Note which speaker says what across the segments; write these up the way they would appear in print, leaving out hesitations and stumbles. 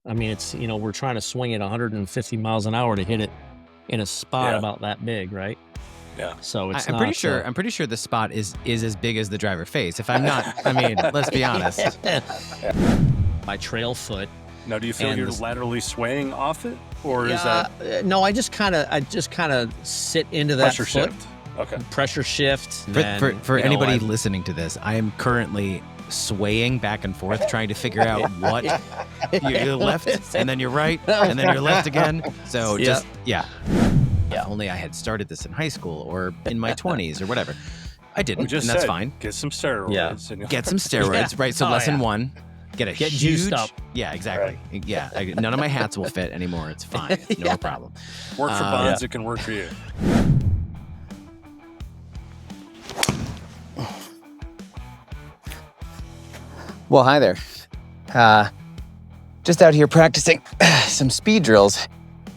Speaker 1: I mean, it's, we're trying to swing it 150 miles an hour to hit it in a spot
Speaker 2: Yeah.
Speaker 1: about that big, right?
Speaker 2: Yeah.
Speaker 1: So it's
Speaker 3: I'm
Speaker 1: not.
Speaker 3: pretty sure the spot is as big as the driver face. If I'm not, I mean, let's be honest.
Speaker 1: My trail foot.
Speaker 2: Now, do you feel
Speaker 1: And
Speaker 2: you're
Speaker 1: this-
Speaker 2: laterally swaying off it, or is
Speaker 1: Yeah,
Speaker 2: that
Speaker 1: no, I just kind of sit into that
Speaker 2: pressure
Speaker 1: foot.
Speaker 2: shift? Okay.
Speaker 1: Pressure shift.
Speaker 3: For anybody listening to this, I am currently swaying back and forth trying to figure out what you're left and then you're right and then you're left again. So just yeah, only I had started this in high school or in my 20s or whatever. I didn't,
Speaker 2: Just
Speaker 3: and that's
Speaker 2: said,
Speaker 3: fine.
Speaker 2: Get some steroids.
Speaker 1: Yeah.
Speaker 2: And you'll-
Speaker 3: Get some steroids,
Speaker 1: Yeah.
Speaker 3: right? So
Speaker 1: Oh,
Speaker 3: lesson
Speaker 1: yeah.
Speaker 3: 1, get
Speaker 1: Get
Speaker 3: huge,
Speaker 1: juiced up.
Speaker 3: Yeah, exactly. Yeah, none of my hats will fit anymore. It's fine, no problem.
Speaker 2: work for Bonds, it can work for you.
Speaker 4: Well, hi there. Just out here practicing some speed drills.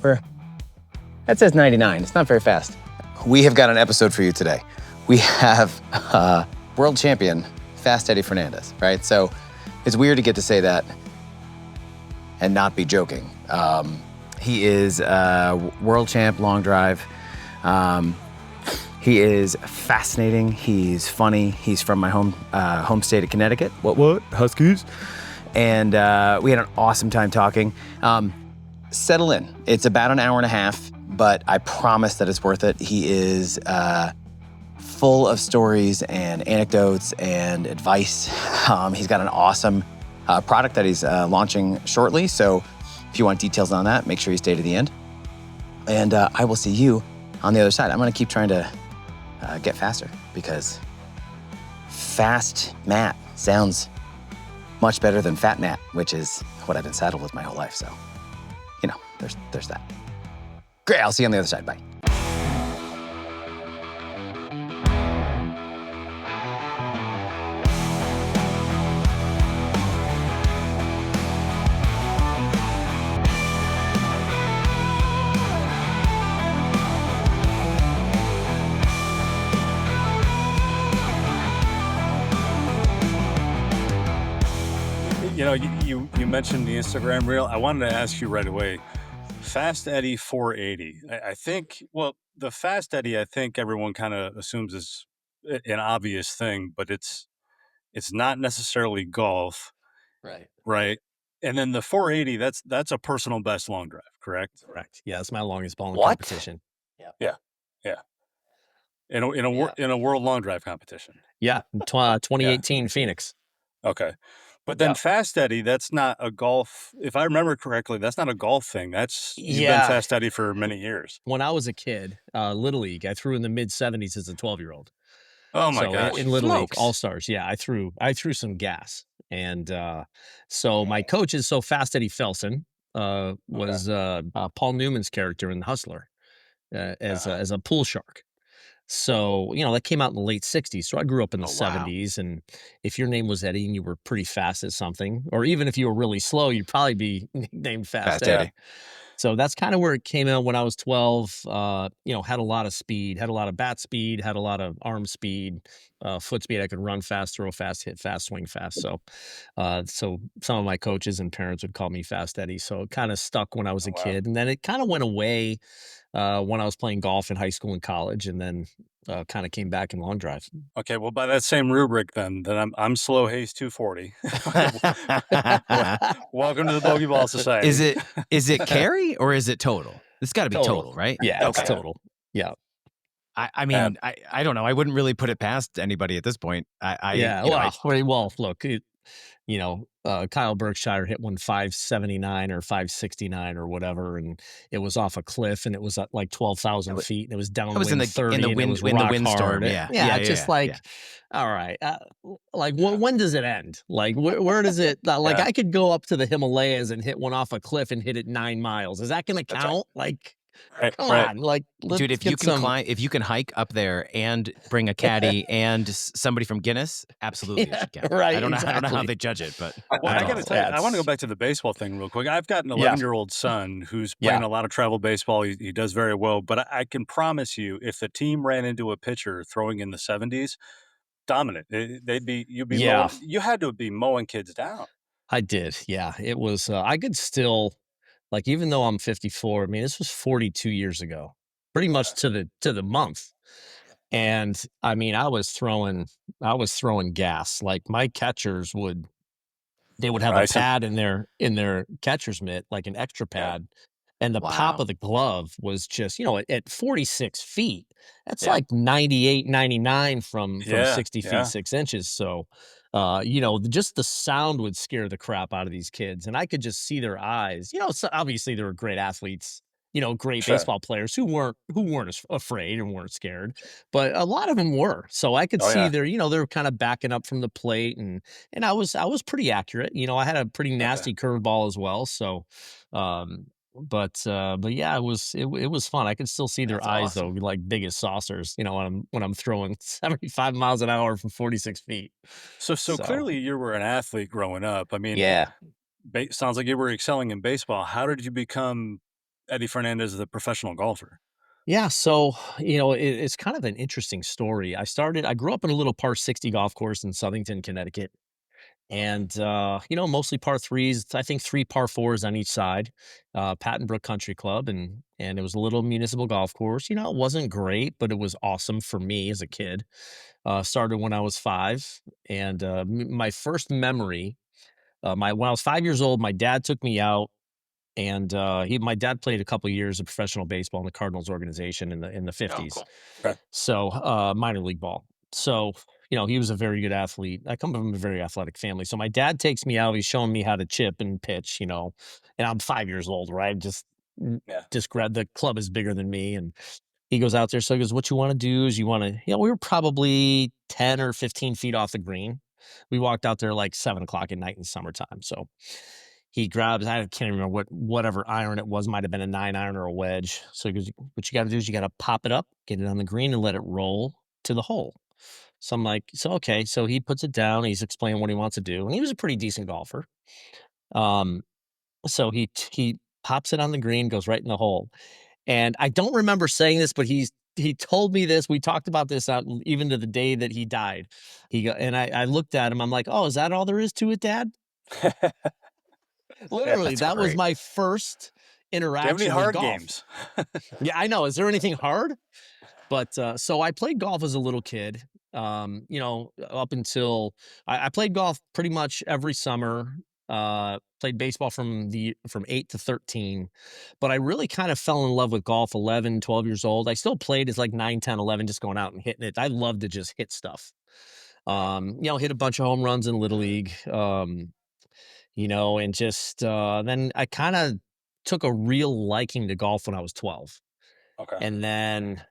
Speaker 4: That says 99. It's not very fast. We have got an episode for you today. We have world champion Fast Eddie Fernandes, right? So it's weird to get to say that and not be joking. He is world champ long drive. He is fascinating. He's funny. He's from my home state of Connecticut. What? Huskies. And we had an awesome time talking. Settle in. It's about an hour and a half, but I promise that it's worth it. He is full of stories and anecdotes and advice. He's got an awesome product that he's launching shortly. So if you want details on that, make sure you stay to the end. And I will see you on the other side. I'm going to keep trying to get faster because fast Matt sounds much better than fat Matt, which is what I've been saddled with my whole life. So, there's that. Great, I'll see you on the other side. Bye.
Speaker 2: You mentioned the Instagram reel. I wanted to ask you right away. Fast Eddie 480. I think, the Fast Eddie, I think everyone kind of assumes is an obvious thing, but it's not necessarily golf, right? And then the 480, that's a personal best long drive, correct?
Speaker 1: Correct. Yeah, it's my longest ball in
Speaker 4: What?
Speaker 1: competition.
Speaker 2: Yeah. In a world long drive competition.
Speaker 1: Yeah, 2018 Phoenix.
Speaker 2: Okay. But then Fast Eddie, that's not a golf. If I remember correctly, that's not a golf thing. You've been Fast Eddie for many years.
Speaker 1: When I was a kid, Little League, I threw in the mid 70s as a 12-year-old.
Speaker 2: Oh my gosh!
Speaker 1: In Little League
Speaker 4: Smokes.
Speaker 1: All Stars, I threw some gas, and so my coach is Fast Eddie Felson was Paul Newman's character in The Hustler as a pool shark. So, that came out in the late 60s. So I grew up in the 70s. And if your name was Eddie and you were pretty fast at something, or even if you were really slow, you'd probably be named Fast Eddie. So that's kind of where it came out when I was 12. Had a lot of speed, had a lot of bat speed, had a lot of arm speed, foot speed. I could run fast, throw fast, hit fast, swing fast. So some of my coaches and parents would call me Fast Eddie. So it kind of stuck when I was a kid. And then it kind of went away when I was playing golf in high school and college, and then kind of came back in long drive.
Speaker 2: Okay, well, by that same rubric, then I'm Slow Haze 240. Welcome to the Bogey Ball Society.
Speaker 3: Is it carry or is it total? It's got to be total, right?
Speaker 1: Yeah,
Speaker 3: okay.
Speaker 1: It's total. Yeah.
Speaker 3: I mean, I don't know. I wouldn't really put it past anybody at this point.
Speaker 1: Look, Kyle Berkshire hit one 579 or 569 or whatever, and it was off a cliff, and it was at like 12,000 feet, and it was downwind
Speaker 3: in the
Speaker 1: 30,
Speaker 3: in the
Speaker 1: and
Speaker 3: wind,
Speaker 1: it was
Speaker 3: in the
Speaker 1: rock
Speaker 3: windstorm.
Speaker 1: hard. All right, when does it end? Like, where does it? I could go up to the Himalayas and hit one off a cliff and hit it 9 miles. Is that going to count? Come on,
Speaker 3: dude, if you can hike up there and bring a caddy and somebody from Guinness, absolutely, it should count.
Speaker 1: Right.
Speaker 3: I don't know how they judge it, but
Speaker 2: I got to tell you, I want to go back to the baseball thing real quick. I've got an 11-year-old son who's playing a lot of travel baseball. He does very well, but I can promise you, if the team ran into a pitcher throwing in the 70s, dominant. You had to be mowing kids down.
Speaker 1: I did, yeah. It was, I could still like, even though I'm 54, I mean, this was 42 years ago, pretty
Speaker 2: Okay.
Speaker 1: much to the month. And I mean, I was throwing gas. Like my catchers would they would have a
Speaker 2: Rice him.
Speaker 1: pad in their catcher's mitt, like an extra
Speaker 2: Yeah.
Speaker 1: pad, and the pop
Speaker 3: Wow.
Speaker 1: of the glove was just, at 46 feet, that's
Speaker 3: Yeah.
Speaker 1: like 98, 99 from
Speaker 2: Yeah.
Speaker 1: 60 feet,
Speaker 2: Yeah.
Speaker 1: 6 inches. So, just the sound would scare the crap out of these kids, and I could just see their eyes. So obviously they were great athletes, great
Speaker 2: Sure.
Speaker 1: baseball players who weren't afraid and weren't scared, but a lot of them were. So I could
Speaker 2: Oh
Speaker 1: see
Speaker 2: yeah.
Speaker 1: they were kind of backing up from the plate, and I was pretty accurate. I had a pretty
Speaker 2: Okay.
Speaker 1: nasty curveball as well. So, but yeah, it was fun. I could still see their
Speaker 3: That's
Speaker 1: eyes though,
Speaker 3: awesome.
Speaker 1: be like big as saucers. When I'm throwing 75 miles an hour from 46 feet.
Speaker 2: So
Speaker 1: So
Speaker 2: clearly you were an athlete growing up. I mean,
Speaker 1: yeah,
Speaker 2: sounds like you were excelling in baseball. How did you become Eddie Fernandez, the professional golfer?
Speaker 1: yeah. So it's kind of an interesting story. I grew up in a little par 60 golf course in Southington, Connecticut. And mostly par threes. I think three par fours on each side. Patton Brook Country Club, and it was a little municipal golf course. It wasn't great, but it was awesome for me as a kid. Started when I was 5, and my first memory, my when I was 5 years old, my dad took me out, and my dad played a couple years of professional baseball in the Cardinals organization in the
Speaker 3: Oh,
Speaker 1: 50s.
Speaker 3: cool.
Speaker 2: Okay.
Speaker 1: So, minor league ball. So, he was a very good athlete. I come from a very athletic family. So my dad takes me out. He's showing me how to chip and pitch, and I'm 5 years old, right? Mm,
Speaker 2: Yeah.
Speaker 1: just grab the club is bigger than me. And he goes out there. So he goes, what you want to do is we were probably 10 or 15 feet off the green. We walked out there like 7 o'clock at night in summertime. So he grabs, I can't remember whatever iron it was, might have been a 9 iron or a wedge. So he goes, what you got to do is you got to pop it up, get it on the green, and let it roll to the hole. So I'm like, so okay. So he puts it down. He's explaining what he wants to do, and he was a pretty decent golfer. Um, so he pops it on the green, goes right in the hole. And I don't remember saying this, but he told me this. We talked about this out even to the day that he died. I looked at him. I'm like, oh, is that all there is to it, Dad?
Speaker 2: Yeah.
Speaker 1: Literally,
Speaker 3: That's
Speaker 1: that was
Speaker 3: great.
Speaker 1: my first
Speaker 2: Do you have any
Speaker 1: interaction with
Speaker 2: hard
Speaker 1: golf.
Speaker 2: games?
Speaker 1: Yeah, I know. Is there anything hard? But so I played golf as a little kid. Up until I played golf pretty much every summer. Played baseball from 8 to 13, but I really kind of fell in love with golf 11, 12 years old. I still played as like 9, 10, 11, just going out and hitting it. I love to just hit stuff. Hit a bunch of home runs in little league. And just then I kind of took a real liking to golf when I was 12.
Speaker 2: Okay.
Speaker 1: And then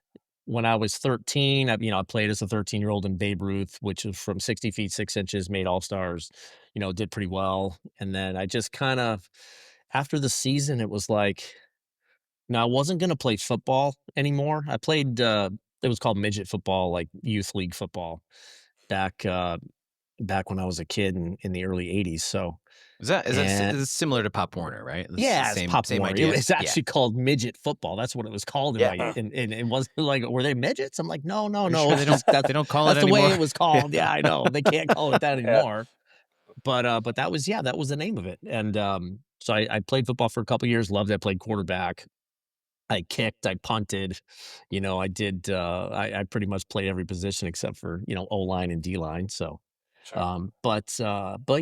Speaker 1: when I was 13, I played as a 13-year-old in Babe Ruth, which is from 60 feet, 6 inches, made all stars, did pretty well. And then I just kind of, after the season, it was like, no, I wasn't going to play football anymore. I played, it was called midget football, like youth league football back, back when I was a kid in the early 80s. So, and
Speaker 3: Is similar to Pop Warner, right? It's the
Speaker 1: yeah, it's Pop
Speaker 3: same
Speaker 1: Warner. It
Speaker 3: idea.
Speaker 1: was
Speaker 3: Yeah.
Speaker 1: actually called midget football. That's what it was called in
Speaker 3: Yeah.
Speaker 1: my
Speaker 2: Huh.
Speaker 1: and it wasn't like, were they midgets? I'm like, no, no,
Speaker 3: Are you
Speaker 1: no.
Speaker 3: sure
Speaker 1: It's just
Speaker 3: they don't call it
Speaker 1: that's the way
Speaker 3: anymore?
Speaker 1: it was
Speaker 3: Yeah.
Speaker 1: called. Yeah, I know. They can't call it that
Speaker 2: Yeah.
Speaker 1: anymore. But that was, yeah, that was the name of it. And so I played football for a couple years, loved it. I played quarterback. I kicked, I punted, I did I pretty much played every position except for, O line and D line. So
Speaker 2: Sure.
Speaker 1: but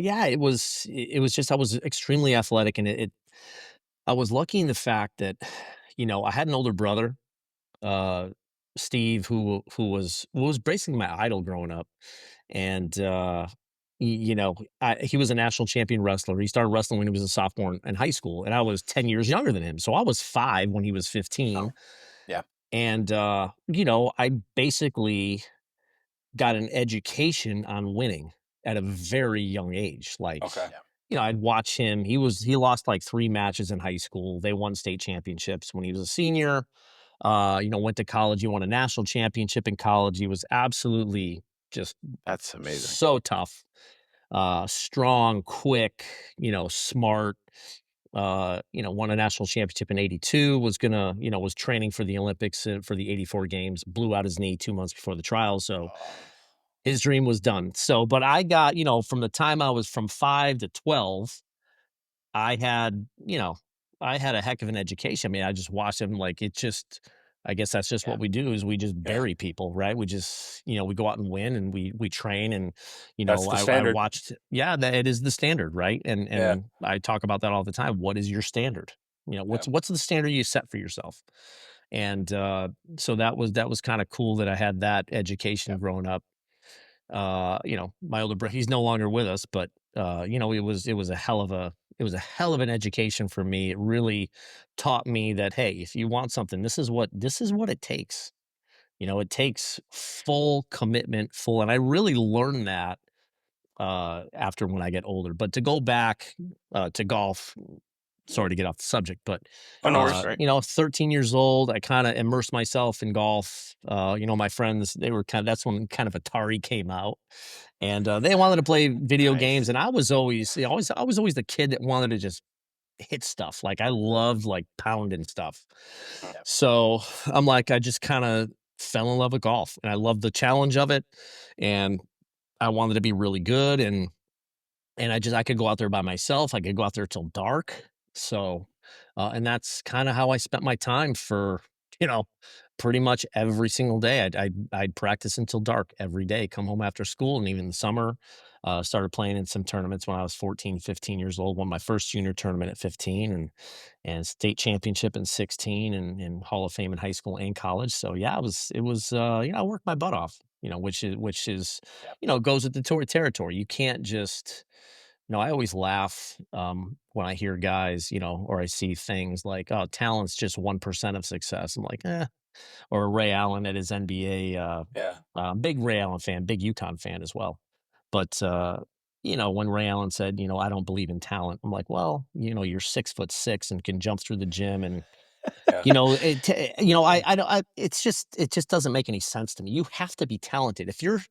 Speaker 1: yeah, it was just I was extremely athletic, and I was lucky in the fact that, I had an older brother, uh, Steve, who was basically my idol growing up, and he was a national champion wrestler. He started wrestling when he was a sophomore in high school, and I was 10 years younger than him, so I was 5 when he was 15,
Speaker 3: Oh, yeah.
Speaker 1: and I basically got an education on winning at a very young age. Like,
Speaker 2: Okay.
Speaker 3: Yeah.
Speaker 1: I'd watch him. He lost like 3 matches in high school. They won state championships when he was a senior. Went to college. He won a national championship in college. He was absolutely just
Speaker 3: That's amazing.
Speaker 1: so tough, strong, quick, smart. Won a national championship in '82. Was training for the Olympics for the '84 games. Blew out his knee 2 months before the trial. So
Speaker 2: Oh,
Speaker 1: His dream was done. So, but I got, from the time I was from 5 to 12, I had, I had a heck of an education. I mean, I just watched him like it just I guess that's just
Speaker 4: Yeah.
Speaker 1: what we do is we just
Speaker 2: Yeah.
Speaker 1: bury people, right? We just, we go out and win and we train and,
Speaker 2: That's the
Speaker 1: I
Speaker 2: standard.
Speaker 1: watched, yeah, that it is the standard, right? And
Speaker 2: Yeah.
Speaker 1: I talk about that all the time. What is your standard?
Speaker 2: Yeah.
Speaker 1: What's the standard you set for yourself? And so that was kind of cool that I had that
Speaker 2: Yeah.
Speaker 1: education growing up. My older brother, he's no longer with us, but it was a hell of an education for me. It really taught me that, hey, if you want something, this is what it takes. It takes full commitment, full, and I really learned that after when I get older. But to go back to golf, sorry to get off the subject, but
Speaker 2: Oh, no
Speaker 4: That's
Speaker 2: worries.
Speaker 4: right.
Speaker 1: 13 years old, I kind of immersed myself in golf. My friends, they were that's when kind of Atari came out, and they wanted to play video games,
Speaker 4: Nice.
Speaker 1: and I was always, I was always the kid that wanted to just hit stuff. Like I loved like pounding stuff.
Speaker 2: Mm.
Speaker 1: So I'm like, I just kind of fell in love with golf, and I loved the challenge of it, and I wanted to be really good, and I could go out there by myself. I could go out there till dark. So, and that's kind of how I spent my time for, you know, pretty much every single day. I'd practice until dark every day, come home after school. And even in the summer, started playing in some tournaments when I was 14, 15 years old. Won my first junior tournament at 15 and state championship in 16 and Hall of Fame in high school and college. So yeah, I worked my butt off, which is,
Speaker 4: Yeah.
Speaker 1: goes with the territory. You can't just, I always laugh when I hear guys, or I see things like, "Oh, talent's just 1% of success." I'm like, eh. Or Ray Allen at his NBA.
Speaker 2: Yeah.
Speaker 1: Big Ray Allen fan, big UConn fan as well. But when Ray Allen said, "I don't believe in talent," I'm like, "Well, you're 6'6" and can jump through the gym, and
Speaker 2: Yeah.
Speaker 1: it just doesn't make any sense to me. You have to be talented if you're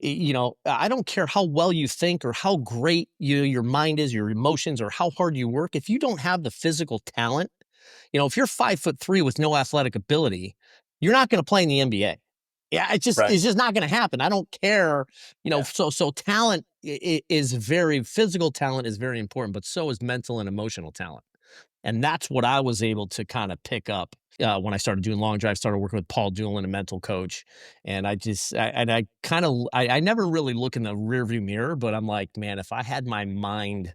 Speaker 1: I don't care how well you think or how great your mind is, your emotions, or how hard you work. If you don't have the physical talent, if you're 5'3" with no athletic ability, you're not going to play in the NBA. Yeah,
Speaker 2: Right.
Speaker 1: it's just not going to happen. I don't care,
Speaker 2: Yeah.
Speaker 1: So talent is very physical talent is very important, but so is mental and emotional talent. And that's what I was able to kind of pick up when I started doing long drive, started working with Paul Doolin, a mental coach. And I kind of, I never really look in the rearview mirror, but I'm like, man, if I had my mind,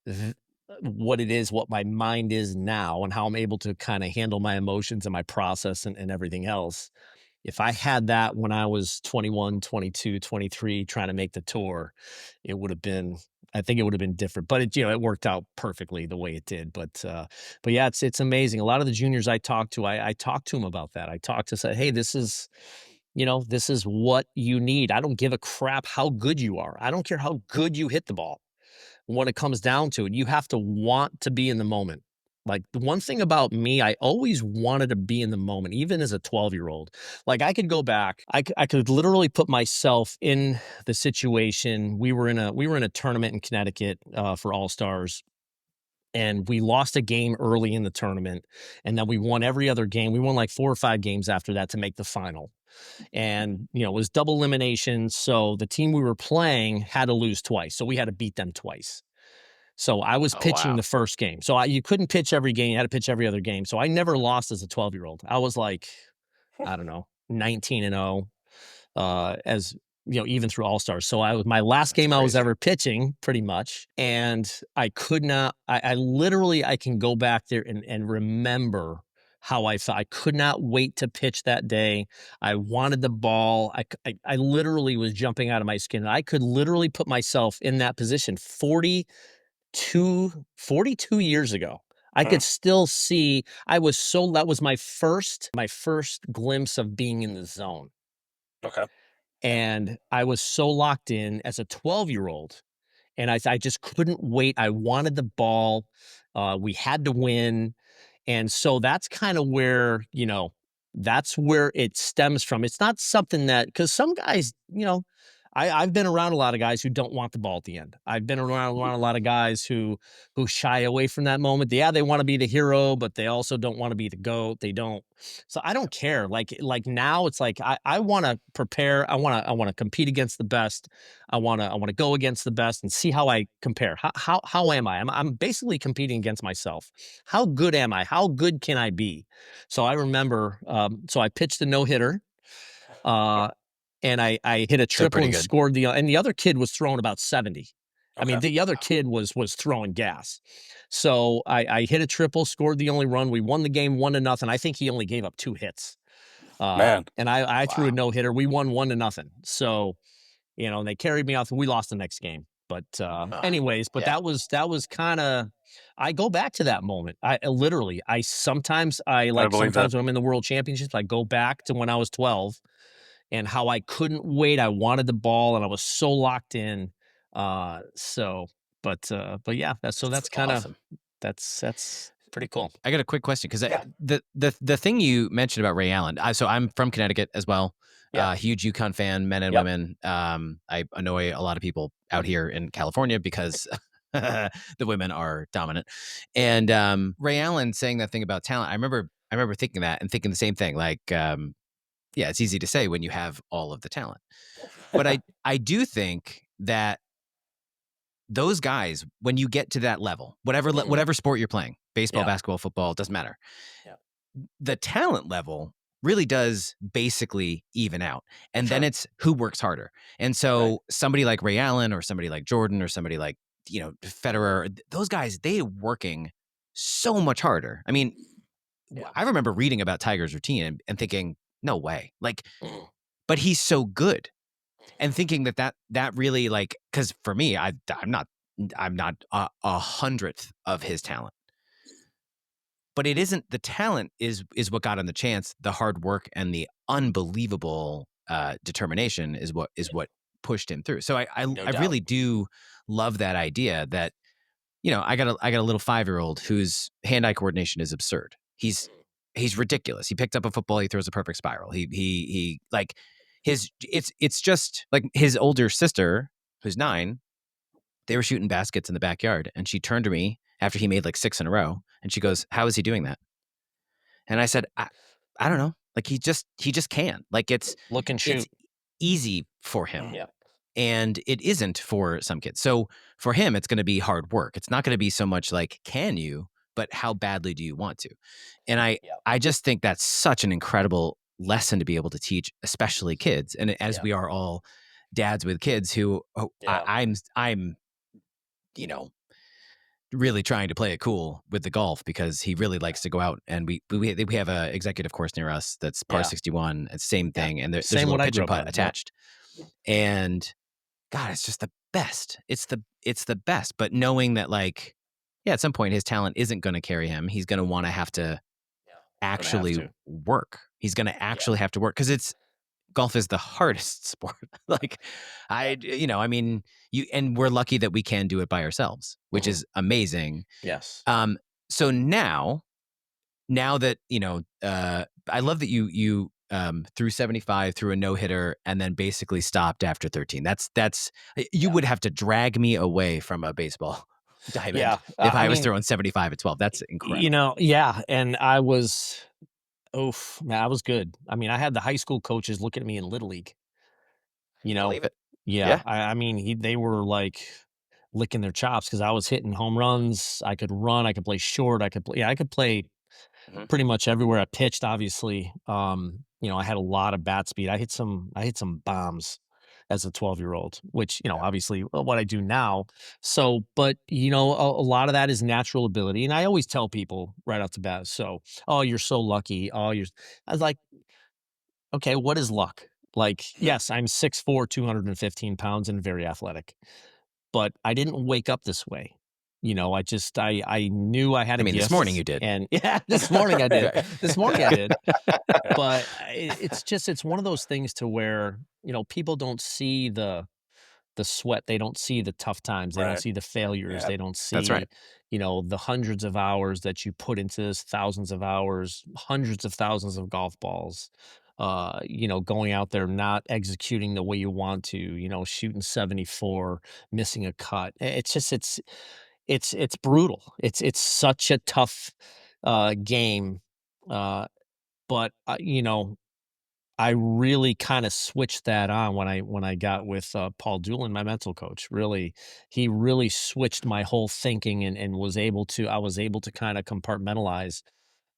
Speaker 1: th- what my mind is now and how I'm able to kind of handle my emotions and my process and everything else, if I had that when I was 21, 22, 23, trying to make the tour, it would have been I think it would have been different, but it worked out perfectly the way it did. But yeah, it's amazing. A lot of the juniors I talked to, I talked to them about that. I talked to say, hey, this is what you need. I don't give a crap how good you are. I don't care how good you hit the ball. When it comes down to it, you have to want to be in the moment. Like the one thing about me, I always wanted to be in the moment, even as a 12-year-old. Like I could go back, I could literally put myself in the situation. We were in a tournament in Connecticut for All Stars, and we lost a game early in the tournament, and then we won every other game. We won like 4 or 5 games after that to make the final. And it was double elimination, so the team we were playing had to lose twice, so we had to beat them twice. So I was
Speaker 4: Oh
Speaker 1: pitching
Speaker 4: wow.
Speaker 1: the first game. So you couldn't pitch every game. You had to pitch every other game. So I never lost as a 12-year-old. I was like, I don't know, 19-0, as even through all stars. So I was my last
Speaker 4: That's
Speaker 1: game I was
Speaker 4: crazy.
Speaker 1: ever pitching pretty much. And I could not, I literally, I can go back there and remember how I felt. I could not wait to pitch that day. I wanted the ball. I literally was jumping out of my skin. And I could literally put myself in that position 42 years ago. I
Speaker 2: Hmm.
Speaker 1: could still see that was my first glimpse of being in the zone.
Speaker 2: Okay.
Speaker 1: And I was so locked in as a 12-year-old, and I just couldn't wait. I wanted the ball. We had to win. And so that's kind of where, that's where it stems from. It's not something that, because some guys, I've been around a lot of guys who don't want the ball at the end. I've been around a lot of guys who shy away from that moment. Yeah, they want to be the hero, but they also don't want to be the GOAT. They don't. So I don't care. Like now it's like I want to prepare. I want to compete against the best. I want to go against the best and see how I compare. How am I? I'm basically competing against myself. How good am I? How good can I be? So I remember so I pitched a no-hitter. And I hit a
Speaker 3: So
Speaker 1: triple
Speaker 3: pretty
Speaker 1: and
Speaker 3: good.
Speaker 1: scored and the other kid was throwing about 70. I mean,
Speaker 2: Okay.
Speaker 1: the other kid was throwing gas. So I hit a triple, scored the only run. We won the game 1-0. I think he only gave up 2 hits.
Speaker 2: Man.
Speaker 1: And I threw a
Speaker 3: Wow.
Speaker 1: no-hitter. We won 1-0. So, they carried me off. We lost the next game. But anyways, but
Speaker 3: Yeah.
Speaker 1: that was kind of I go back to that moment. I literally sometimes
Speaker 2: I believe that.
Speaker 1: sometimes when I'm in the world championships, I go back to when I was 12 and how I couldn't wait. I wanted the ball and I was so locked in. But yeah, that's kind of
Speaker 3: Awesome.
Speaker 1: that's pretty cool.
Speaker 3: I got a quick question because the thing you mentioned about Ray Allen. So I'm from Connecticut as well.
Speaker 1: Yeah.
Speaker 3: Huge UConn fan, men and
Speaker 1: Yep.
Speaker 3: women. I annoy a lot of people out here in California because the women are dominant. And Ray Allen saying that thing about talent. I remember thinking that and thinking the same thing. Like, yeah, it's easy to say when you have all of the talent, but I do think that those guys, when you get to that level, whatever sport you're playing, baseball,
Speaker 1: Yeah.
Speaker 3: basketball, football, doesn't matter.
Speaker 1: Yeah.
Speaker 3: The talent level really does basically even out. And then
Speaker 1: Sure.
Speaker 3: it's who works harder. And so somebody like Ray Allen or somebody like Jordan or somebody like, Federer, those guys, they working so much harder. I mean,
Speaker 1: Yeah.
Speaker 3: I remember reading about Tiger's routine and thinking, no way. Like,
Speaker 1: Mm.
Speaker 3: but he's so good. And thinking that really, like, because for me, I'm not a hundredth of his talent, but it isn't the talent is what got him the chance. The hard work and the unbelievable determination is what pushed him through. So I
Speaker 1: No doubt.
Speaker 3: really do love that idea that I got a little 5-year-old whose hand-eye coordination is absurd. He's ridiculous. He picked up a football, he throws a perfect spiral. He like it's just like his older sister, who's 9, they were shooting baskets in the backyard, and she turned to me after he made like 6 in a row, and she goes, "How is he doing that?" And I said, I don't know. Like he just can. Like it's
Speaker 1: Look and shoot.
Speaker 3: easy for him.
Speaker 1: Yeah.
Speaker 3: And it isn't for some kids. So for him, it's going to be hard work. It's not going to be so much like, can you, but how badly do you want to? And I just think that's such an incredible lesson to be able to teach, especially kids. And as we are all dads with kids who I'm, really trying to play it cool with the golf because he really likes to go out, and we have a executive course near us that's par 61. It's same thing. And there's a
Speaker 1: Same
Speaker 3: little
Speaker 1: what I
Speaker 3: pitch
Speaker 1: grew
Speaker 3: and
Speaker 1: up
Speaker 3: putt
Speaker 1: on.
Speaker 3: attached. And God, it's just the best. It's the best. But knowing that, like, at some point his talent isn't going to carry him. He's going to want to have to actually work. He's going to actually have to work because golf is the hardest sport. Like, I mean, and we're lucky that we can do it by ourselves, which is amazing.
Speaker 1: Yes.
Speaker 3: So now that I love that you threw 75, threw a no-hitter, and then basically stopped after 13. That's you would have to drag me away from a baseball diamond if I was throwing 75 at 12. That's incredible.
Speaker 1: And I was man, I was good. I mean, I had the high school coaches looking at me in Little League.
Speaker 3: Believe it.
Speaker 1: Yeah. I mean, they were like licking their chops because I was hitting home runs. I could run. I could play short. I could play
Speaker 3: Mhm.
Speaker 1: pretty much everywhere I pitched. Obviously, I had a lot of bat speed. I hit some bombs as a 12-year-old, which obviously what I do now. So, but a lot of that is natural ability, and I always tell people right off the bat. So, oh, you're so lucky. I was like, okay, what is luck? Like, yes, I'm 6'4", 215 pounds, and very athletic, but I didn't wake up this way. I knew I had
Speaker 3: I
Speaker 1: a
Speaker 3: mean,
Speaker 1: gift.
Speaker 3: this morning you did.
Speaker 1: And yeah, this morning I did.
Speaker 3: Okay.
Speaker 1: This morning I did. But it's one of those things to where, people don't see the sweat, they don't see the tough times, they don't
Speaker 2: Right.
Speaker 1: see the failures,
Speaker 2: Yeah.
Speaker 1: they don't
Speaker 3: That's
Speaker 1: see,
Speaker 3: right.
Speaker 1: the hundreds of hours that you put into this, thousands of hours, hundreds of thousands of golf balls. going out there, not executing the way you want to, shooting 74, missing a cut. It's just it's brutal. It's such a tough game. Uh, but I really kind of switched that on when I got with Paul Doolin, my mental coach. Really, he really switched my whole thinking and I was able to kind of compartmentalize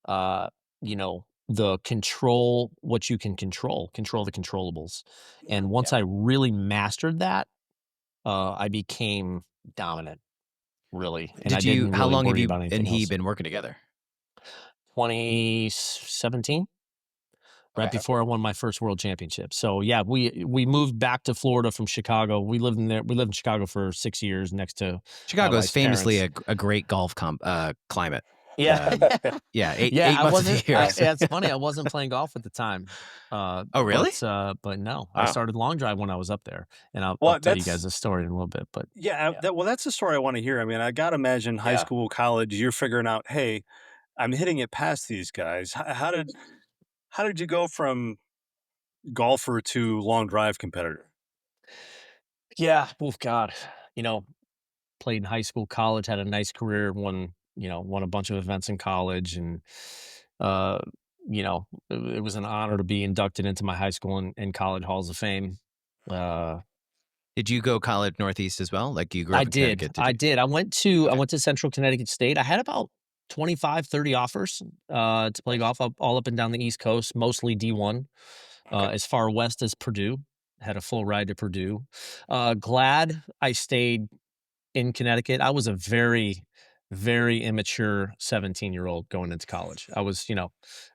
Speaker 1: uh, the control what you can control the controllables. And once I really mastered that, I became dominant, really, and I didn't
Speaker 3: How
Speaker 1: really
Speaker 3: long have
Speaker 1: worry
Speaker 3: you
Speaker 1: about
Speaker 3: and
Speaker 1: anything
Speaker 3: he
Speaker 1: else.
Speaker 3: been working together?
Speaker 1: 2017, right
Speaker 3: Okay.
Speaker 1: before I won my first world championship. So yeah, we moved back to Florida from Chicago. We lived in Chicago for 6 years next to my
Speaker 3: Chicago is
Speaker 1: wife's
Speaker 3: famously
Speaker 1: parents.
Speaker 3: a great golf climate.
Speaker 1: Yeah.
Speaker 3: Yeah,
Speaker 1: Yeah,
Speaker 3: eight
Speaker 1: I
Speaker 3: months of
Speaker 1: wasn't
Speaker 3: the year.
Speaker 1: yeah, it's funny, I wasn't playing golf at the time.
Speaker 3: Oh, really?
Speaker 1: But no, I
Speaker 3: Wow.
Speaker 1: started long drive when I was up there, and I'll
Speaker 2: Well,
Speaker 1: tell you guys
Speaker 2: that's
Speaker 1: this story in a little bit, but
Speaker 2: yeah. Well, that's the story I want to hear. I mean, I gotta imagine high
Speaker 1: yeah.
Speaker 2: school, college. You're figuring out, hey, I'm hitting it past these guys. How did you go from golfer to long drive competitor?
Speaker 1: Yeah, oh god, you know, played in high school, college, had a nice career, won a bunch of events in college, and, uh, it was an honor to be inducted into my high school and college halls of fame. Uh
Speaker 3: Did you go college Northeast as well? Like, you grew
Speaker 1: I
Speaker 3: up in
Speaker 1: did,
Speaker 3: Connecticut, did
Speaker 1: I
Speaker 3: you?
Speaker 1: did. I
Speaker 3: Okay.
Speaker 1: went to Central Connecticut State. I had about 25, 30 offers, to play
Speaker 3: Nice.
Speaker 1: golf all up and down the East Coast, mostly D1,
Speaker 3: Okay.
Speaker 1: as far west as Purdue. Had a full ride to Purdue. Glad I stayed in Connecticut. I was a very, very immature 17-year-old going into college.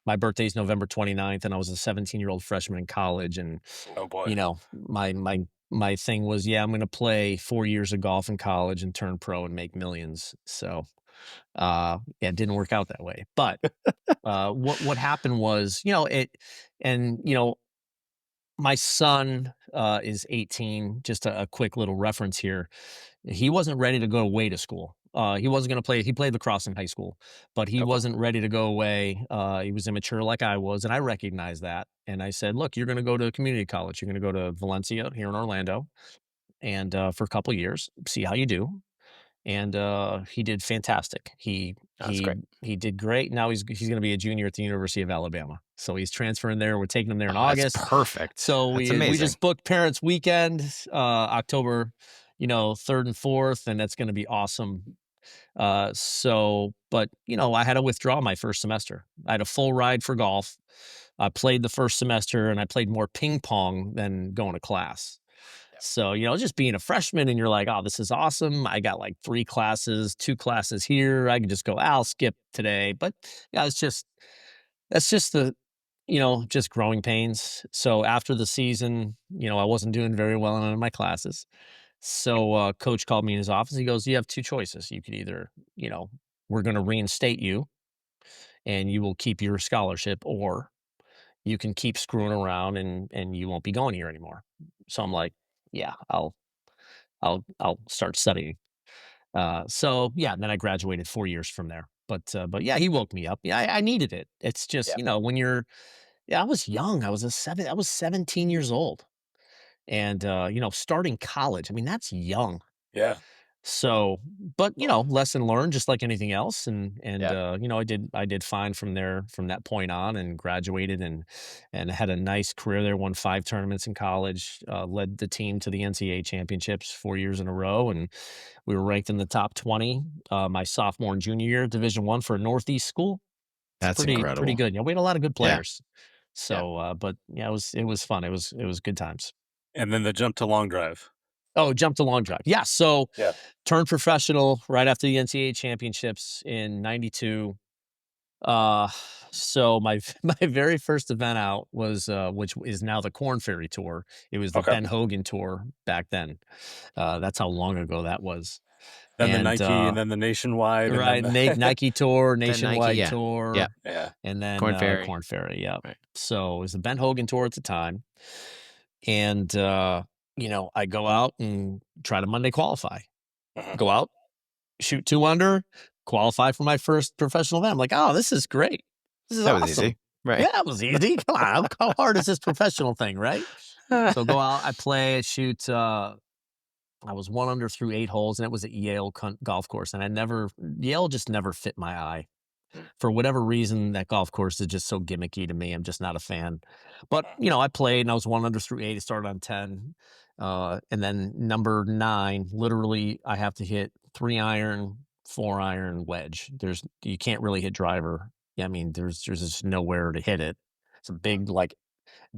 Speaker 1: My birthday's November 29th, and I was a 17-year-old freshman in college, and
Speaker 2: Oh boy.
Speaker 1: my thing was, yeah, I'm gonna play 4 years of golf in college and turn pro and make millions. So, yeah, it didn't work out that way. But, what happened was, and, my son, is 18. Just a quick little reference here. He wasn't ready to go away to school. He wasn't gonna play he played lacrosse in high school, but he
Speaker 2: Okay.
Speaker 1: wasn't ready to go away. He was immature like I was, and I recognized that, and I said, "Look, you're gonna go to community college. You're gonna go to Valencia here in Orlando, and, for a couple years, see how you do." And, he did fantastic.
Speaker 3: That's great.
Speaker 1: He did great. Now he's gonna be a junior at the University of Alabama. So he's transferring there. We're taking him there in
Speaker 3: Oh, that's
Speaker 1: August.
Speaker 3: perfect.
Speaker 1: So
Speaker 3: That's
Speaker 1: we
Speaker 3: amazing.
Speaker 1: just booked parents' weekend, October, 3rd and 4th, and that's gonna be awesome. I had to withdraw my first semester. I had a full ride for golf. I played the first semester, and I played more ping pong than going to class. So, just being a freshman and you're like, "Oh, this is awesome. I got like 3 classes, 2 classes here. I can just go, I'll skip today." But yeah, that's just just growing pains. So after the season, I wasn't doing very well in none of my classes. So coach called me in his office. He goes, "You have 2 choices. You could either, we're going to reinstate you and you will keep your scholarship, or you can keep screwing around and you won't be going here anymore." So I'm like, "Yeah, I'll start studying." So yeah, and then I graduated 4 years from there. But yeah, he woke me up. Yeah, I needed it. It's just,
Speaker 3: Yeah.
Speaker 1: when you're yeah, I was young. I was 17 years old. And starting college, I mean, that's young.
Speaker 2: Yeah.
Speaker 1: So, but lesson learned, just like anything else, and
Speaker 3: Yeah.
Speaker 1: I did fine from there, from that point on, and graduated and had a nice career there. Won 5 tournaments in college, led the team to the NCAA championships 4 years in a row, and we were ranked in the top 20 my sophomore and junior year, Division 1 for a Northeast school. It's
Speaker 3: That's
Speaker 1: pretty
Speaker 3: incredible.
Speaker 1: good. We had a lot of good
Speaker 3: Yeah.
Speaker 1: players.
Speaker 3: Yeah.
Speaker 1: So, but yeah, it was fun. It was good times.
Speaker 2: And then the jump to long drive.
Speaker 1: Oh, jumped to long drive. Yeah, so
Speaker 2: Yeah.
Speaker 1: turned professional right after the NCAA championships in '92. Uh, so my very first event out was, which is now the Corn Ferry Tour. It was the
Speaker 2: Okay.
Speaker 1: Ben Hogan Tour back then. That's how long ago that was.
Speaker 2: Then the
Speaker 1: And,
Speaker 2: Nike, and then the Nationwide, and then
Speaker 1: right,
Speaker 2: the
Speaker 1: Nike Tour,
Speaker 3: Then Nike,
Speaker 1: Nationwide
Speaker 3: yeah. Yeah.
Speaker 1: Tour,
Speaker 2: yeah.
Speaker 1: and then,
Speaker 3: Corn Ferry.
Speaker 1: Corn Ferry, yep.
Speaker 3: Right.
Speaker 1: So, it was the Ben Hogan Tour at the time, and, I go out and try to Monday qualify.
Speaker 2: Mhm.
Speaker 1: Go out, shoot 2 under, qualify for my first professional event. I'm like, "Oh, this is great. This is
Speaker 3: That was
Speaker 1: awesome."
Speaker 3: easy. Right.
Speaker 1: That was easy. Come on, how hard is this professional thing, right? So go out, I play, I shoot. I was 1 under through 8 holes, and it was at Yale golf course, and Yale just never fit my eye. For whatever reason, that golf course is just so gimmicky to me. I'm just not a fan. But, I played and I was 1 under through 8. It started on 10. And then number 9, literally, I have to hit 3-iron, 4-iron, wedge. You can't really hit driver. Yeah, I mean, there's just nowhere to hit it. It's a big, like,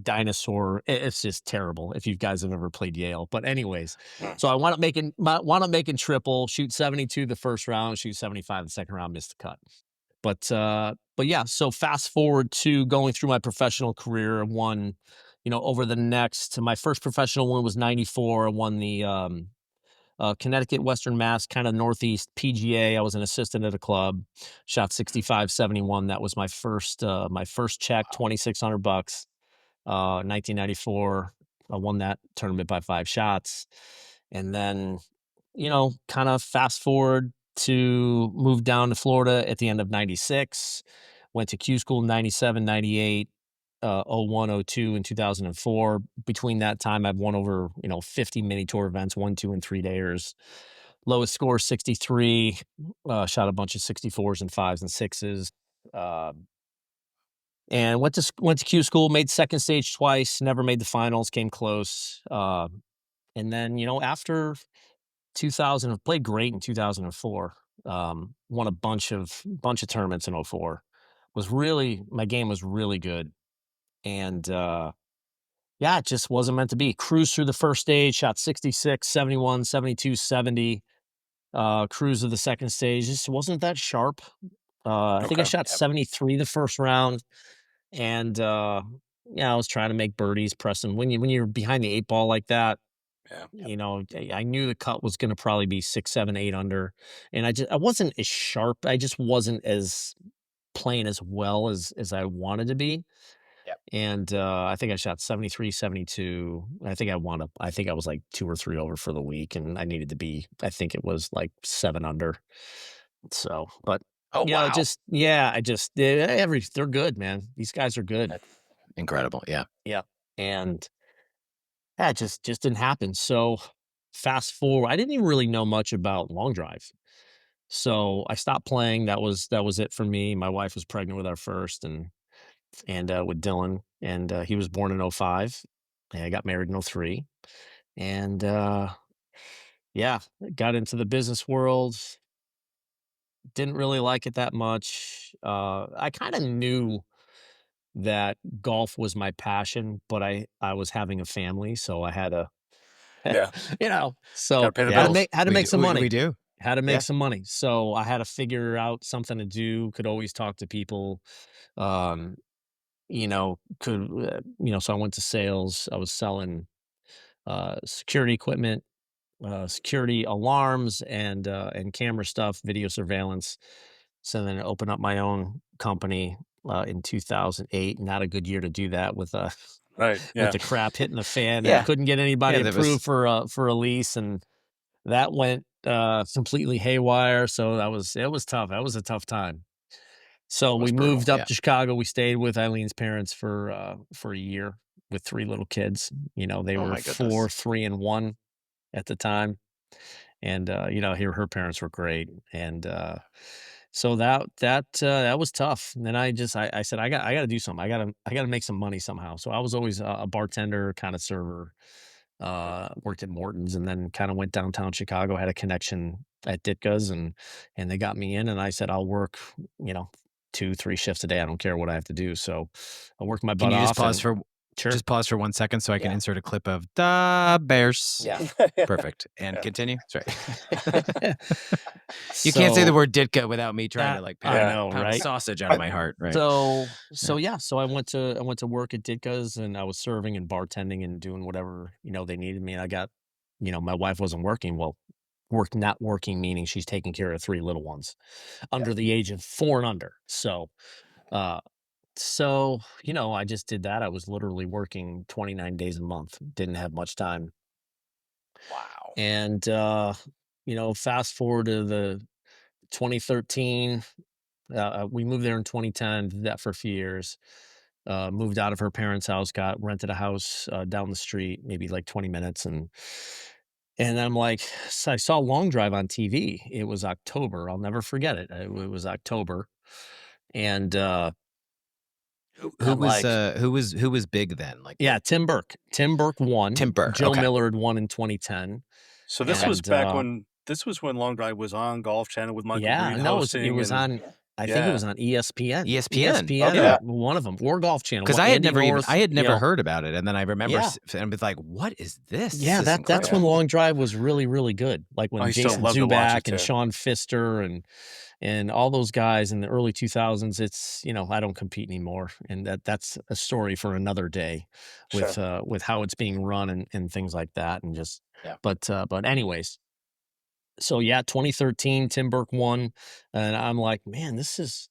Speaker 1: dinosaur. It's just terrible if you guys have ever played Yale. But anyways, so I wound up making triple, shoot 72 the first round, shoot 75 the second round, missed the cut. But yeah, so fast forward to going through my professional career, I won, over the next my first professional win was 94. I won the Connecticut Western Mass kind of Northeast PGA. I was an assistant at a club, shot 65, 71. That was my first check, $2,600, 1994. I won that tournament by 5 shots. And then, kind of fast forward to move down to Florida at the end of 96, went to Q school 97, 98, 01, 02, and 2004. Between that time, I've won over, 50 mini tour events, 1, 2, and 3 dayers. Lowest score, 63, shot a bunch of 64s and 5s and 6s. Uh, and went to Q school, made second stage twice, never made the finals, came close. And then, after 2000, played great in 2004. Won a bunch of tournaments in '04. My game was really good. And yeah, it just wasn't meant to be. Cruised through the first stage, shot 66, 71, 72, 70. Cruise of the second stage just wasn't that sharp. I think I
Speaker 2: Okay.
Speaker 1: shot 73 the first round. And yeah, I was trying to make birdies, pressing when you're behind the 8 ball like that.
Speaker 2: Yeah.
Speaker 1: I knew the cut was going to probably be 6, 7, 8 under, and I wasn't as sharp. I just wasn't as playing as well as I wanted to be.
Speaker 4: Yep.
Speaker 1: And I think I shot 73, 72. I think I was like 2 or 3 over for the week, and I needed to be. I think it was like 7 under. So, but
Speaker 4: Oh, wow.
Speaker 1: they're good, man. These guys are good.
Speaker 4: That's incredible. Yeah.
Speaker 1: Yeah, and that just didn't happen. So fast forward, I didn't even really know much about long drive. So I stopped playing. That was it for me. My wife was pregnant with our first, and with Dylan, and he was born in '05. And I got married in '03, and yeah, got into the business world. Didn't really like it that much. I kind of knew that golf was my passion, but I was having a family, so I had to,
Speaker 2: Yeah.
Speaker 1: so
Speaker 2: Gotta pay the
Speaker 1: had to
Speaker 2: bills.
Speaker 1: make some money.
Speaker 3: We do.
Speaker 1: Had to make
Speaker 3: Yeah.
Speaker 1: some money. So I had to figure out something to do. Could always talk to people. Um, so I went to sales. I was selling security equipment, security alarms, and camera stuff, video surveillance. So then I opened up my own company in 2008. Not a good year to do that with
Speaker 2: Right.
Speaker 1: with
Speaker 2: Yeah.
Speaker 1: the crap hitting the fan. And
Speaker 4: Yeah.
Speaker 1: couldn't get anybody
Speaker 3: Yeah, that was
Speaker 1: approved for a lease, and that went completely haywire. So it was tough. That was a tough time. So
Speaker 4: It was
Speaker 1: we
Speaker 4: brutal.
Speaker 1: moved up
Speaker 4: Yeah.
Speaker 1: to Chicago. We stayed with Eileen's parents for a year with 3 little kids. They
Speaker 4: Oh
Speaker 1: were
Speaker 4: my goodness.
Speaker 1: 4, 3, and 1 at the time. And here her parents were great. And so that was tough. And then I said I got to do something. I got to make some money somehow. So I was always a bartender, kind of server. Worked at Morton's, and then kind of went downtown Chicago. Had a connection at Ditka's, and they got me in. And I said I'll work, you know, 2, 3 shifts a day. I don't care what I have to do. So I worked my
Speaker 3: Can
Speaker 1: butt
Speaker 3: you
Speaker 1: off. And sure.
Speaker 3: just pause for 1 second so I can
Speaker 1: Yeah.
Speaker 3: insert a clip of the Bears?
Speaker 1: Yeah.
Speaker 3: Perfect. And
Speaker 2: Yeah.
Speaker 3: continue. Sorry. You can't say the word Ditka without me trying to like
Speaker 1: I
Speaker 2: Yeah.
Speaker 1: know,
Speaker 3: pound a
Speaker 1: right?
Speaker 3: sausage out of my heart. Right.
Speaker 1: So yeah, so I went to work at Ditka's, and I was serving and bartending and doing whatever, they needed me. And I got, my wife wasn't working. Well, not working, meaning she's taking care of 3 little ones under the age of 4 and under. Uh, I just did that. I was literally working 29 days a month, didn't have much time.
Speaker 4: Wow.
Speaker 1: And, fast forward to the 2013, we moved there in 2010, did that for a few years. moved out of her parents' house, got rented a house down the street, maybe like 20 minutes, and I'm like, so I saw Long Drive on TV. It was October. I'll never forget it. It was October, and I'm like,
Speaker 3: who was big then? Like
Speaker 1: yeah,
Speaker 3: what?
Speaker 1: Tim Burke. Tim Burke won.
Speaker 3: Tim Burke.
Speaker 1: Joe
Speaker 3: Okay.
Speaker 1: Millard won in 2010,
Speaker 2: So
Speaker 1: and
Speaker 2: this was when Long Drive was on Golf Channel with Michael
Speaker 1: yeah,
Speaker 2: Green
Speaker 1: no, it
Speaker 2: hosting,
Speaker 1: was
Speaker 2: and
Speaker 1: on. I think it
Speaker 2: yeah,
Speaker 1: was on ESPN.
Speaker 3: ESPN.
Speaker 1: ESPN
Speaker 2: okay,
Speaker 1: or one of them, or Golf Channel.
Speaker 3: Because
Speaker 1: Andy
Speaker 3: I
Speaker 1: North,
Speaker 3: had never heard about it, and then I remember
Speaker 1: yeah,
Speaker 3: and was like, "What is this?
Speaker 1: yeah.
Speaker 3: This is
Speaker 1: That's when
Speaker 3: incredible."
Speaker 1: Long Drive was really, really good. Like
Speaker 2: I
Speaker 1: when
Speaker 2: used to
Speaker 1: Jason
Speaker 2: love to watch it
Speaker 1: Zuback and
Speaker 2: too.
Speaker 1: Sean Pfister and all those guys in the early 2000s. It's I don't compete anymore, and that's a story for another day,
Speaker 2: Sure.
Speaker 1: with how it's being run and things like that, and just.
Speaker 3: Yeah.
Speaker 1: But anyways, so yeah, 2013, Tim Burke won, and I'm like, man, this is.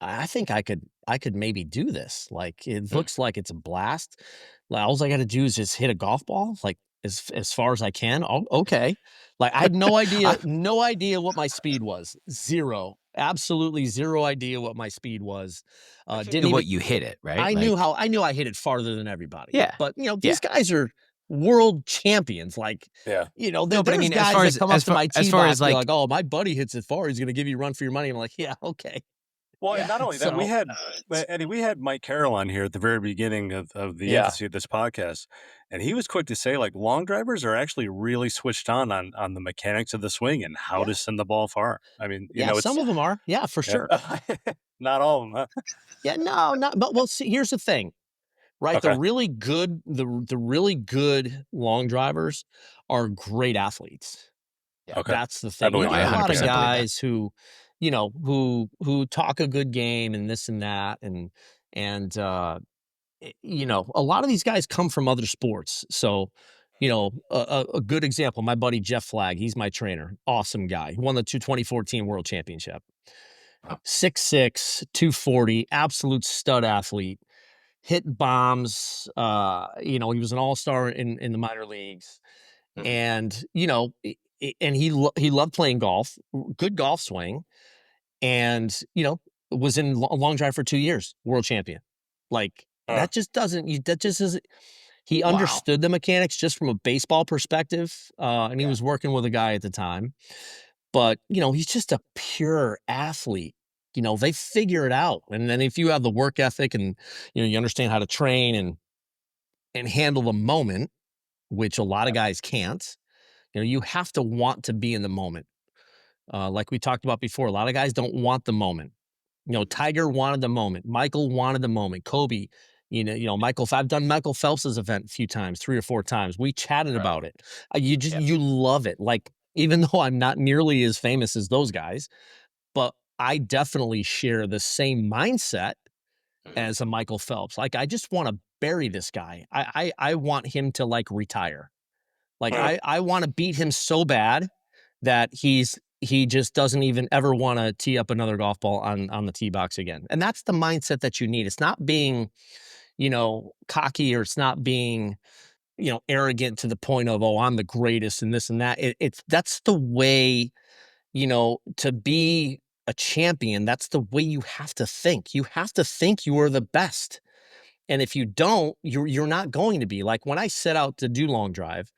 Speaker 1: I think I could maybe do this. Like it
Speaker 3: Hmm.
Speaker 1: looks like it's a blast. Like, all I got to do is just hit a golf ball, like as far as I can. Oh, okay. Like I had
Speaker 3: I,
Speaker 1: no idea what my speed was. Zero, absolutely zero idea what my speed was.
Speaker 3: but you
Speaker 1: Didn't
Speaker 3: knew
Speaker 1: even.
Speaker 3: what you hit it, right?
Speaker 1: I knew I hit it farther than everybody.
Speaker 3: Yeah,
Speaker 1: But
Speaker 3: yeah.
Speaker 1: these guys are world champions. Like,
Speaker 2: Yeah.
Speaker 3: No, but I
Speaker 1: there's
Speaker 3: mean,
Speaker 1: guys that come up to my
Speaker 3: as
Speaker 1: tee
Speaker 3: far as
Speaker 1: box, be
Speaker 3: like,
Speaker 1: like, "Oh, my buddy hits it far. He's going to give you a run for your money." I'm like, "Yeah, okay."
Speaker 2: Well, and
Speaker 3: yeah,
Speaker 2: not only that,
Speaker 1: So,
Speaker 2: Eddie, we had Mike Carroll on here at the very beginning of the
Speaker 1: yeah.
Speaker 2: infancy of this podcast, and he was quick to say, like, long drivers are actually really switched on the mechanics of the swing and how
Speaker 1: Yeah.
Speaker 2: to send the ball far. I mean,
Speaker 1: Yeah, some
Speaker 2: it's
Speaker 1: of them are. Yeah, for
Speaker 2: yeah.
Speaker 1: sure.
Speaker 2: Not all of them, huh?
Speaker 1: Yeah, no, not but well, see, here's the thing, right?
Speaker 2: Okay,
Speaker 1: The really good long drivers are great athletes.
Speaker 3: yeah.
Speaker 2: okay,
Speaker 1: That's the
Speaker 2: I
Speaker 1: thing.
Speaker 2: believe
Speaker 3: No, I
Speaker 1: You get a
Speaker 2: that.
Speaker 1: lot of
Speaker 3: 100% believe that.
Speaker 1: guys who talk a good game and this and that and a lot of these guys come from other sports. So, a good example, my buddy Jeff Flagg, he's my trainer. Awesome guy. He won the 2014 World Championship.
Speaker 3: Wow.
Speaker 1: 6'6", 240, absolute stud athlete. Hit bombs. He was an all-star in the minor leagues.
Speaker 3: Mhm.
Speaker 1: And, and he loved playing golf, good golf swing, and, was in long drive for 2 years, world champion. Like
Speaker 2: Huh,
Speaker 1: that just isn't. He
Speaker 3: Wow.
Speaker 1: understood the mechanics just from a baseball perspective, and he
Speaker 3: Yeah.
Speaker 1: was working with a guy at the time. But, he's just a pure athlete. They figure it out. And then if you have the work ethic and, you understand how to train and handle the moment, which a lot of guys can't, you have to want to be in the moment. Like we talked about before, a lot of guys don't want the moment. Tiger wanted the moment. Michael wanted the moment. Kobe, Michael. I've done Michael Phelps's event a few times, 3 or 4 times. We chatted
Speaker 3: Right.
Speaker 1: about it.
Speaker 3: Yeah.
Speaker 1: You love it. Like even though I'm not nearly as famous as those guys, but I definitely share the same mindset
Speaker 3: Mhm.
Speaker 1: as a Michael Phelps. Like I just want to bury this guy. I want him to like retire. Like
Speaker 2: huh,
Speaker 1: I want to beat him so bad that he just doesn't even ever want to tee up another golf ball on the tee box again. And that's the mindset that you need. It's not being, cocky, or it's not being, arrogant to the point of, oh, I'm the greatest and this and that. It's that's the way, to be a champion. That's the way you have to think. You have to think you are the best. And if you don't, you're not going to be. Like when I set out to do long drive,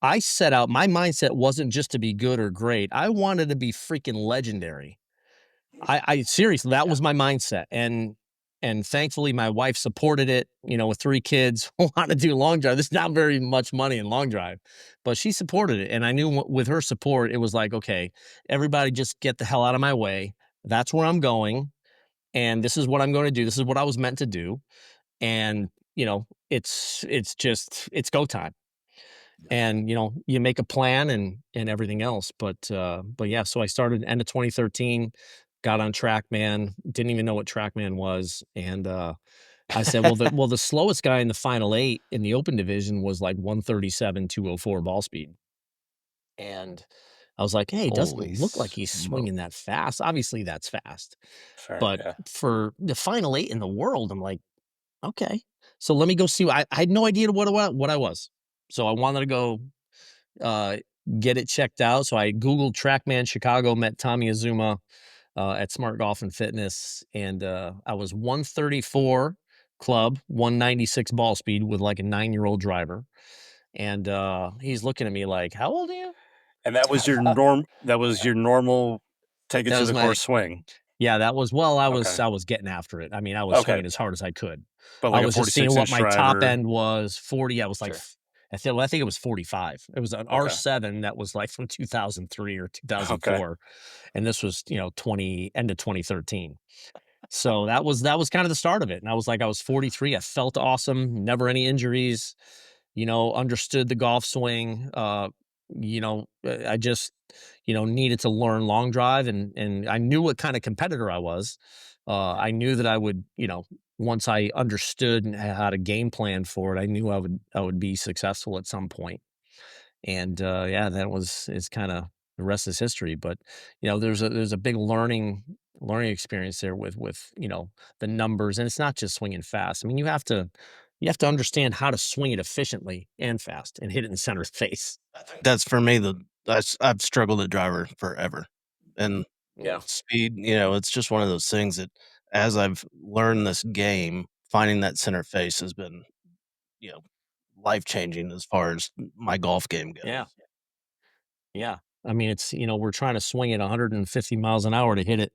Speaker 1: my mindset wasn't just to be good or great. I wanted to be freaking legendary. I seriously, that
Speaker 3: Yeah.
Speaker 1: was my mindset. And thankfully my wife supported it, with 3 kids, want to do long drive. There's not very much money in long drive, but she supported it. And I knew with her support, it was like, okay, everybody just get the hell out of my way. That's where I'm going. And this is what I'm going to do. This is what I was meant to do. And, it's go time. And you make a plan and everything else. But yeah, so I started end of 2013, got on TrackMan, didn't even know what TrackMan was. And I said, the slowest guy in the final 8 in the open division was like 137 204 ball speed. And I was like, hey, it
Speaker 3: Holy
Speaker 1: doesn't look like he's
Speaker 3: smoke.
Speaker 1: swinging that fast. Obviously that's fast,
Speaker 2: fair,
Speaker 1: but
Speaker 2: yeah.
Speaker 1: for the final 8 in the world, I'm like, okay, so let me go see. I had no idea what I was. So I wanted to go uh, get it checked out. So I Googled TrackMan Chicago, met Tommy Azuma at Smart Golf and Fitness, and I was 134 club, 196 ball speed with like a 9-year-old driver. And he's looking at me like, "How old are you?"
Speaker 2: And that was your norm. That was your normal. Take it
Speaker 1: That
Speaker 2: to
Speaker 1: was
Speaker 2: the
Speaker 1: my
Speaker 2: course swing.
Speaker 1: Yeah, that was well,
Speaker 2: Okay.
Speaker 1: I was getting after it. I mean, I was
Speaker 2: Okay.
Speaker 1: swinging as hard as I could.
Speaker 2: But
Speaker 1: I
Speaker 2: like a
Speaker 1: was just seeing what
Speaker 2: 46-inch
Speaker 1: my top
Speaker 2: driver.
Speaker 1: end was, 40. I was like,
Speaker 2: Sure.
Speaker 1: I think it was 45. It was an
Speaker 2: Okay.
Speaker 1: R7 that was like from 2003 or
Speaker 2: Okay.
Speaker 1: 2004, and this was, 20 end of 2013. So that was kind of the start of it, and I was 43. I felt awesome, never any injuries, understood the golf swing. I just, needed to learn long drive, and I knew what kind of competitor I was. I knew that I would, once I understood and had a game plan for it, I knew I would be successful at some point. And yeah, that was is kind of the rest is history. But there's a big learning experience there with the numbers, and it's not just swinging fast. I mean, you have to understand how to swing it efficiently and fast and hit it in center face.
Speaker 5: That's for me, I've struggled at driver forever, and
Speaker 1: Yeah.
Speaker 5: speed, it's just one of those things that as I've learned this game, finding that center face has been, you know, life-changing as far as my golf game goes.
Speaker 1: Yeah. Yeah. I mean, we're trying to swing it 150 miles an hour to hit it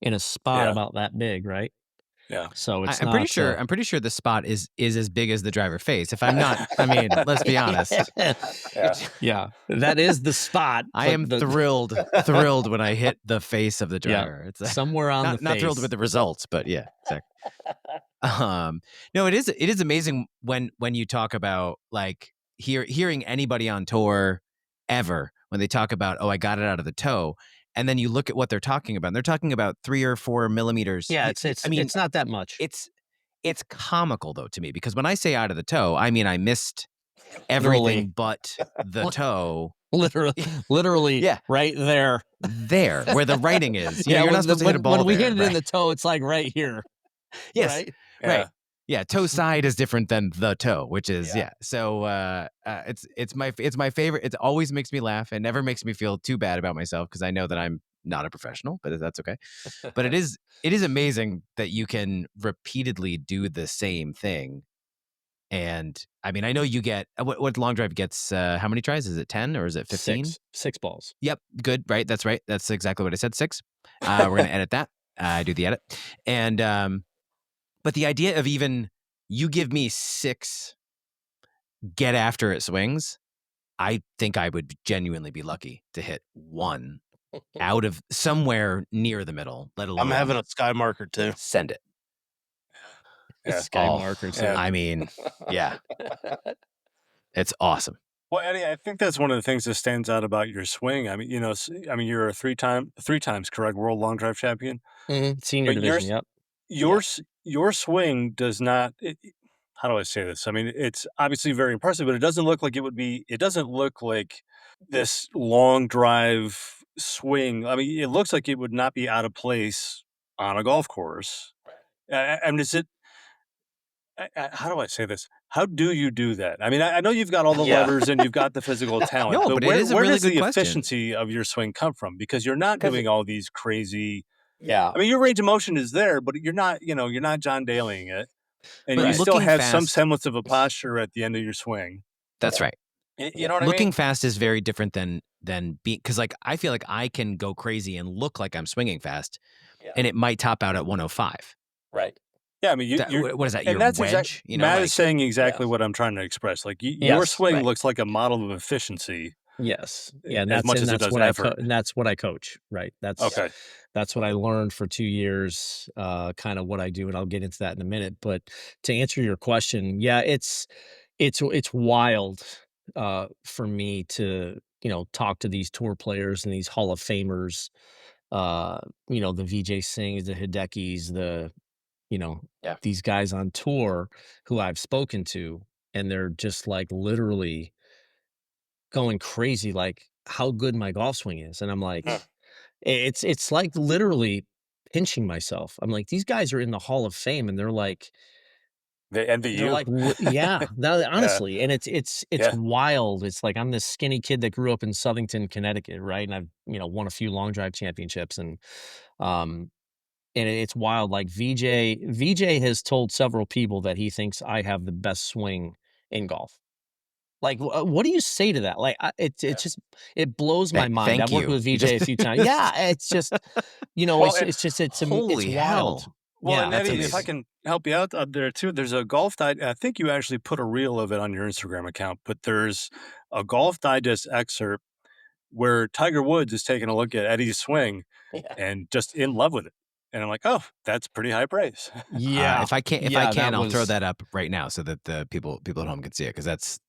Speaker 1: in a spot
Speaker 2: Yeah.
Speaker 1: about that big, right?
Speaker 2: Yeah.
Speaker 1: So it's
Speaker 3: I'm pretty
Speaker 1: not.
Speaker 3: sure. I'm pretty sure the spot is as big as the driver face. If I'm not, I mean, let's be honest.
Speaker 2: Yeah.
Speaker 1: Yeah, that is the spot.
Speaker 3: I
Speaker 1: but
Speaker 3: am
Speaker 1: the,
Speaker 3: thrilled when I hit the face of the
Speaker 1: Yeah,
Speaker 3: driver. It's
Speaker 1: somewhere on the
Speaker 3: not thrilled
Speaker 1: face.
Speaker 3: with the results, but yeah, exactly. No, it is amazing when you talk about like hearing anybody on tour ever when they talk about, oh, I got it out of the toe, and then you look at what they're talking about. And they're talking about 3 or 4 millimeters.
Speaker 1: Yeah, it's not that much.
Speaker 3: It's comical though to me because when I say out of the toe, I mean I missed
Speaker 1: Literally.
Speaker 3: everything but the toe.
Speaker 1: literally,
Speaker 3: Yeah.
Speaker 1: right there.
Speaker 3: There, where the writing is.
Speaker 1: Yeah,
Speaker 3: You're not supposed to hit a ball
Speaker 1: when we
Speaker 3: there,
Speaker 1: hit it in
Speaker 3: right?
Speaker 1: the toe, it's like right here.
Speaker 3: Yes,
Speaker 1: Right.
Speaker 2: Yeah.
Speaker 3: right. Yeah, toe side is different than the toe, which is
Speaker 2: Yeah.
Speaker 3: So it's my favorite. It always makes me laugh. It never makes me feel too bad about myself because I know that I'm not a professional, but that's okay. But it is amazing that you can repeatedly do the same thing. And I mean, I know you get what long drive gets. How many tries? Is it 10 or is it 15?
Speaker 1: Six balls.
Speaker 3: Yep, good. Right, that's right. That's exactly what I said. 6. We're gonna edit that. I do the edit, and but the idea of even you give me 6 get after it swings, I think I would genuinely be lucky to hit 1 out of somewhere near the middle, let alone
Speaker 5: I'm having a sky marker too.
Speaker 3: send it.
Speaker 2: Yeah.
Speaker 1: Sky
Speaker 3: Oh,
Speaker 1: markers.
Speaker 2: yeah.
Speaker 3: I mean, yeah, it's awesome.
Speaker 2: Well, Eddie, I think that's one of the things that stands out about your swing. I mean, you're a three times correct world long drive champion.
Speaker 1: Senior
Speaker 2: But
Speaker 1: division. Yep.
Speaker 2: your swing does not. How do I say this? I mean, it's obviously very impressive, but it doesn't look like it would be. It doesn't look like this long drive swing. I mean, it looks like it would not be out of place on a golf course. I mean, is it? How do I say this? How do you do that? I mean, I know you've got all the
Speaker 1: Yeah.
Speaker 2: levers and you've got the physical talent,
Speaker 3: No,
Speaker 2: but
Speaker 3: but it
Speaker 2: where,
Speaker 3: is a
Speaker 2: where
Speaker 3: really
Speaker 2: does
Speaker 3: good
Speaker 2: the
Speaker 3: question.
Speaker 2: efficiency of your swing come from? Because you're not
Speaker 1: 'Cause
Speaker 2: doing all these crazy.
Speaker 1: Yeah.
Speaker 2: I mean, your range of motion is there, but you're not, you're not John Dalying it, and
Speaker 3: But
Speaker 2: you still
Speaker 3: looking
Speaker 2: have some
Speaker 3: fast-
Speaker 2: semblance of a posture at the end of your swing.
Speaker 3: That's right.
Speaker 2: You know what I
Speaker 3: Looking
Speaker 2: mean?
Speaker 3: fast is very different than being because like I feel like I can go crazy and look like I'm swinging fast, and it might top out at 105.
Speaker 1: Right.
Speaker 2: Yeah, I mean,
Speaker 3: What is that?
Speaker 2: and
Speaker 3: Your
Speaker 2: that's
Speaker 3: wedge?
Speaker 2: Matt is
Speaker 3: like,
Speaker 2: saying exactly
Speaker 1: Yes.
Speaker 2: what I'm trying to express. Like your
Speaker 1: Yes,
Speaker 2: swing
Speaker 3: right.
Speaker 2: looks like a model of efficiency.
Speaker 1: Yes. Yeah. And
Speaker 2: As much as it
Speaker 1: that's
Speaker 2: does
Speaker 1: what
Speaker 2: effort.
Speaker 1: and that's what I coach. Right.
Speaker 2: Okay.
Speaker 1: That's what I learned for 2 years. Kind of what I do, and I'll get into that in a minute. But to answer your question, yeah, it's wild for me to talk to these tour players and these Hall of Famers. The VJ Singhs, the Hidekis,
Speaker 3: Yeah.
Speaker 1: these guys on tour who I've spoken to, and they're just like literally going crazy, like how good my golf swing is. And I'm like, it's like literally pinching myself. I'm like, these guys are in the Hall of Fame, and they're like,
Speaker 2: They envy you.
Speaker 1: yeah, honestly, and it's
Speaker 2: Yeah.
Speaker 1: wild. It's like I'm this skinny kid that grew up in Southington, Connecticut, right? And I've won a few long drive championships, and um, and it's wild. Like VJ has told several people that he thinks I have the best swing in golf. Like, what do you say to that? Like, it's just it blows my mind.
Speaker 3: Thank
Speaker 1: I've worked
Speaker 3: you.
Speaker 1: with
Speaker 3: You
Speaker 1: VJ
Speaker 3: just
Speaker 1: a few times. Yeah, it's just,
Speaker 2: Well, and
Speaker 1: it's
Speaker 3: holy
Speaker 1: wild.
Speaker 3: hell.
Speaker 2: well,
Speaker 1: Yeah,
Speaker 2: and
Speaker 3: That's
Speaker 2: Eddie, if I
Speaker 3: amazing.
Speaker 2: can help you out up there too, there's a golf I think you actually put a reel of it on your Instagram account, but there's a Golf Digest excerpt where Tiger Woods is taking a look at Eddie's swing
Speaker 1: yeah,
Speaker 2: and just in love with it. And I'm like, oh, that's pretty high praise.
Speaker 1: yeah,
Speaker 3: If I
Speaker 1: yeah.
Speaker 3: can,
Speaker 1: That
Speaker 3: I'll throw
Speaker 1: was
Speaker 3: that up right now so that the people at home can see it because that's